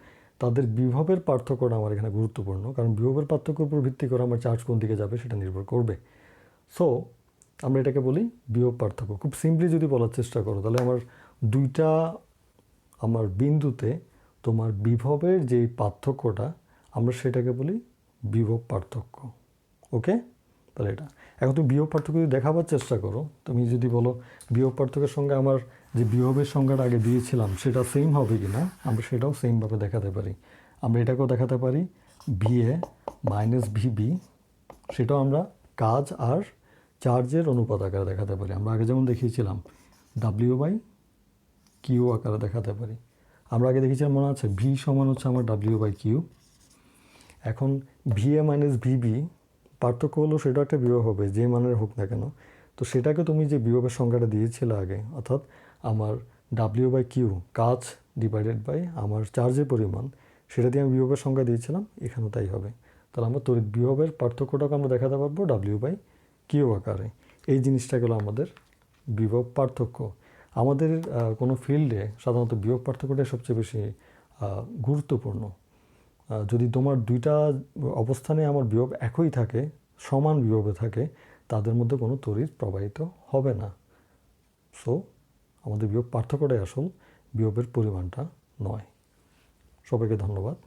তাদের বিভবের পার্থক্যটা আমার এখানে গুরুত্বপূর্ণ, কারণ বিভবের পার্থক্যের উপর ভিত্তি করে আমার চার্জ কোন দিকে যাবে সেটা নির্ভর করবে। সো আমরা এটাকে বলি বিভব পার্থক্য। খুব সিম্পলি যদি বলার চেষ্টা করো, তাহলে আমার দুইটা আমার বিন্দুতে তোমার বিভবের যেই পার্থক্যটা আমরা সেটাকে বলি বিভব পার্থক্য। ওকে, তাহলে এটা এখন তুমি বিভব পার্থক্য যদি দেখাবার চেষ্টা করো, তুমি যদি বলো বিভব পার্থক্যের সঙ্গে আমার যে বিভবের সংজ্ঞাটা আগে দিয়েছিলাম সেটা সেম হবে কি না, আমরা সেটাও সেমভাবে দেখাতে পারি। আমরা এটাকেও দেখাতে পারি ভি এ মাইনাস ভিবি, সেটাও আমরা কাজ আর চার্জের অনুপাত আকারে দেখাতে পারি। আমরা আগে যেমন দেখিয়েছিলাম ডাব্লিউ বাই কিউ আকারে দেখাতে পারি। আমরা আগে দেখেছিলাম মনে আছে ভি সমান হচ্ছে আমার ডাব্লিউ বাই কিউ। এখন ভি এ মাইনাস ভিবি পার্থক্য হলো সেটা একটা বিভব হবে যে মানের হোক না কেন। তো সেটাকে তুমি যে বিভবের সংখ্যাটা দিয়েছিলে আগে, অর্থাৎ আমার ডাব্লিউ বাই কিউ কাজ ডিভাইডেড বাই আমার চার্জের পরিমাণ, সেটা দিয়ে আমি বিভবের সংখ্যা দিয়েছিলাম, এখানেও তাই হবে। তাহলে আমরা তড়িৎ বিভবের পার্থক্যটাকে আমরা দেখাতে পারবো ডাব্লিউ বাই কিউ আকারে। এই জিনিসটা গেলো আমাদের বিভব পার্থক্য। আমাদের কোনো ফিল্ডে সাধারণত বিভব পার্থক্যটাই সবচেয়ে বেশি গুরুত্বপূর্ণ। যদি তোমার দুইটা অবস্থানে আমার বিভব একই থাকে, সমান বিভবে থাকে, তাদের মধ্যে কোনো তড়িৎ প্রবাহিত হবে না। সো আমাদের বিভব পার্থক্যটাই আসল, বিভবের পরিমাণটা নয়। সবাইকে ধন্যবাদ।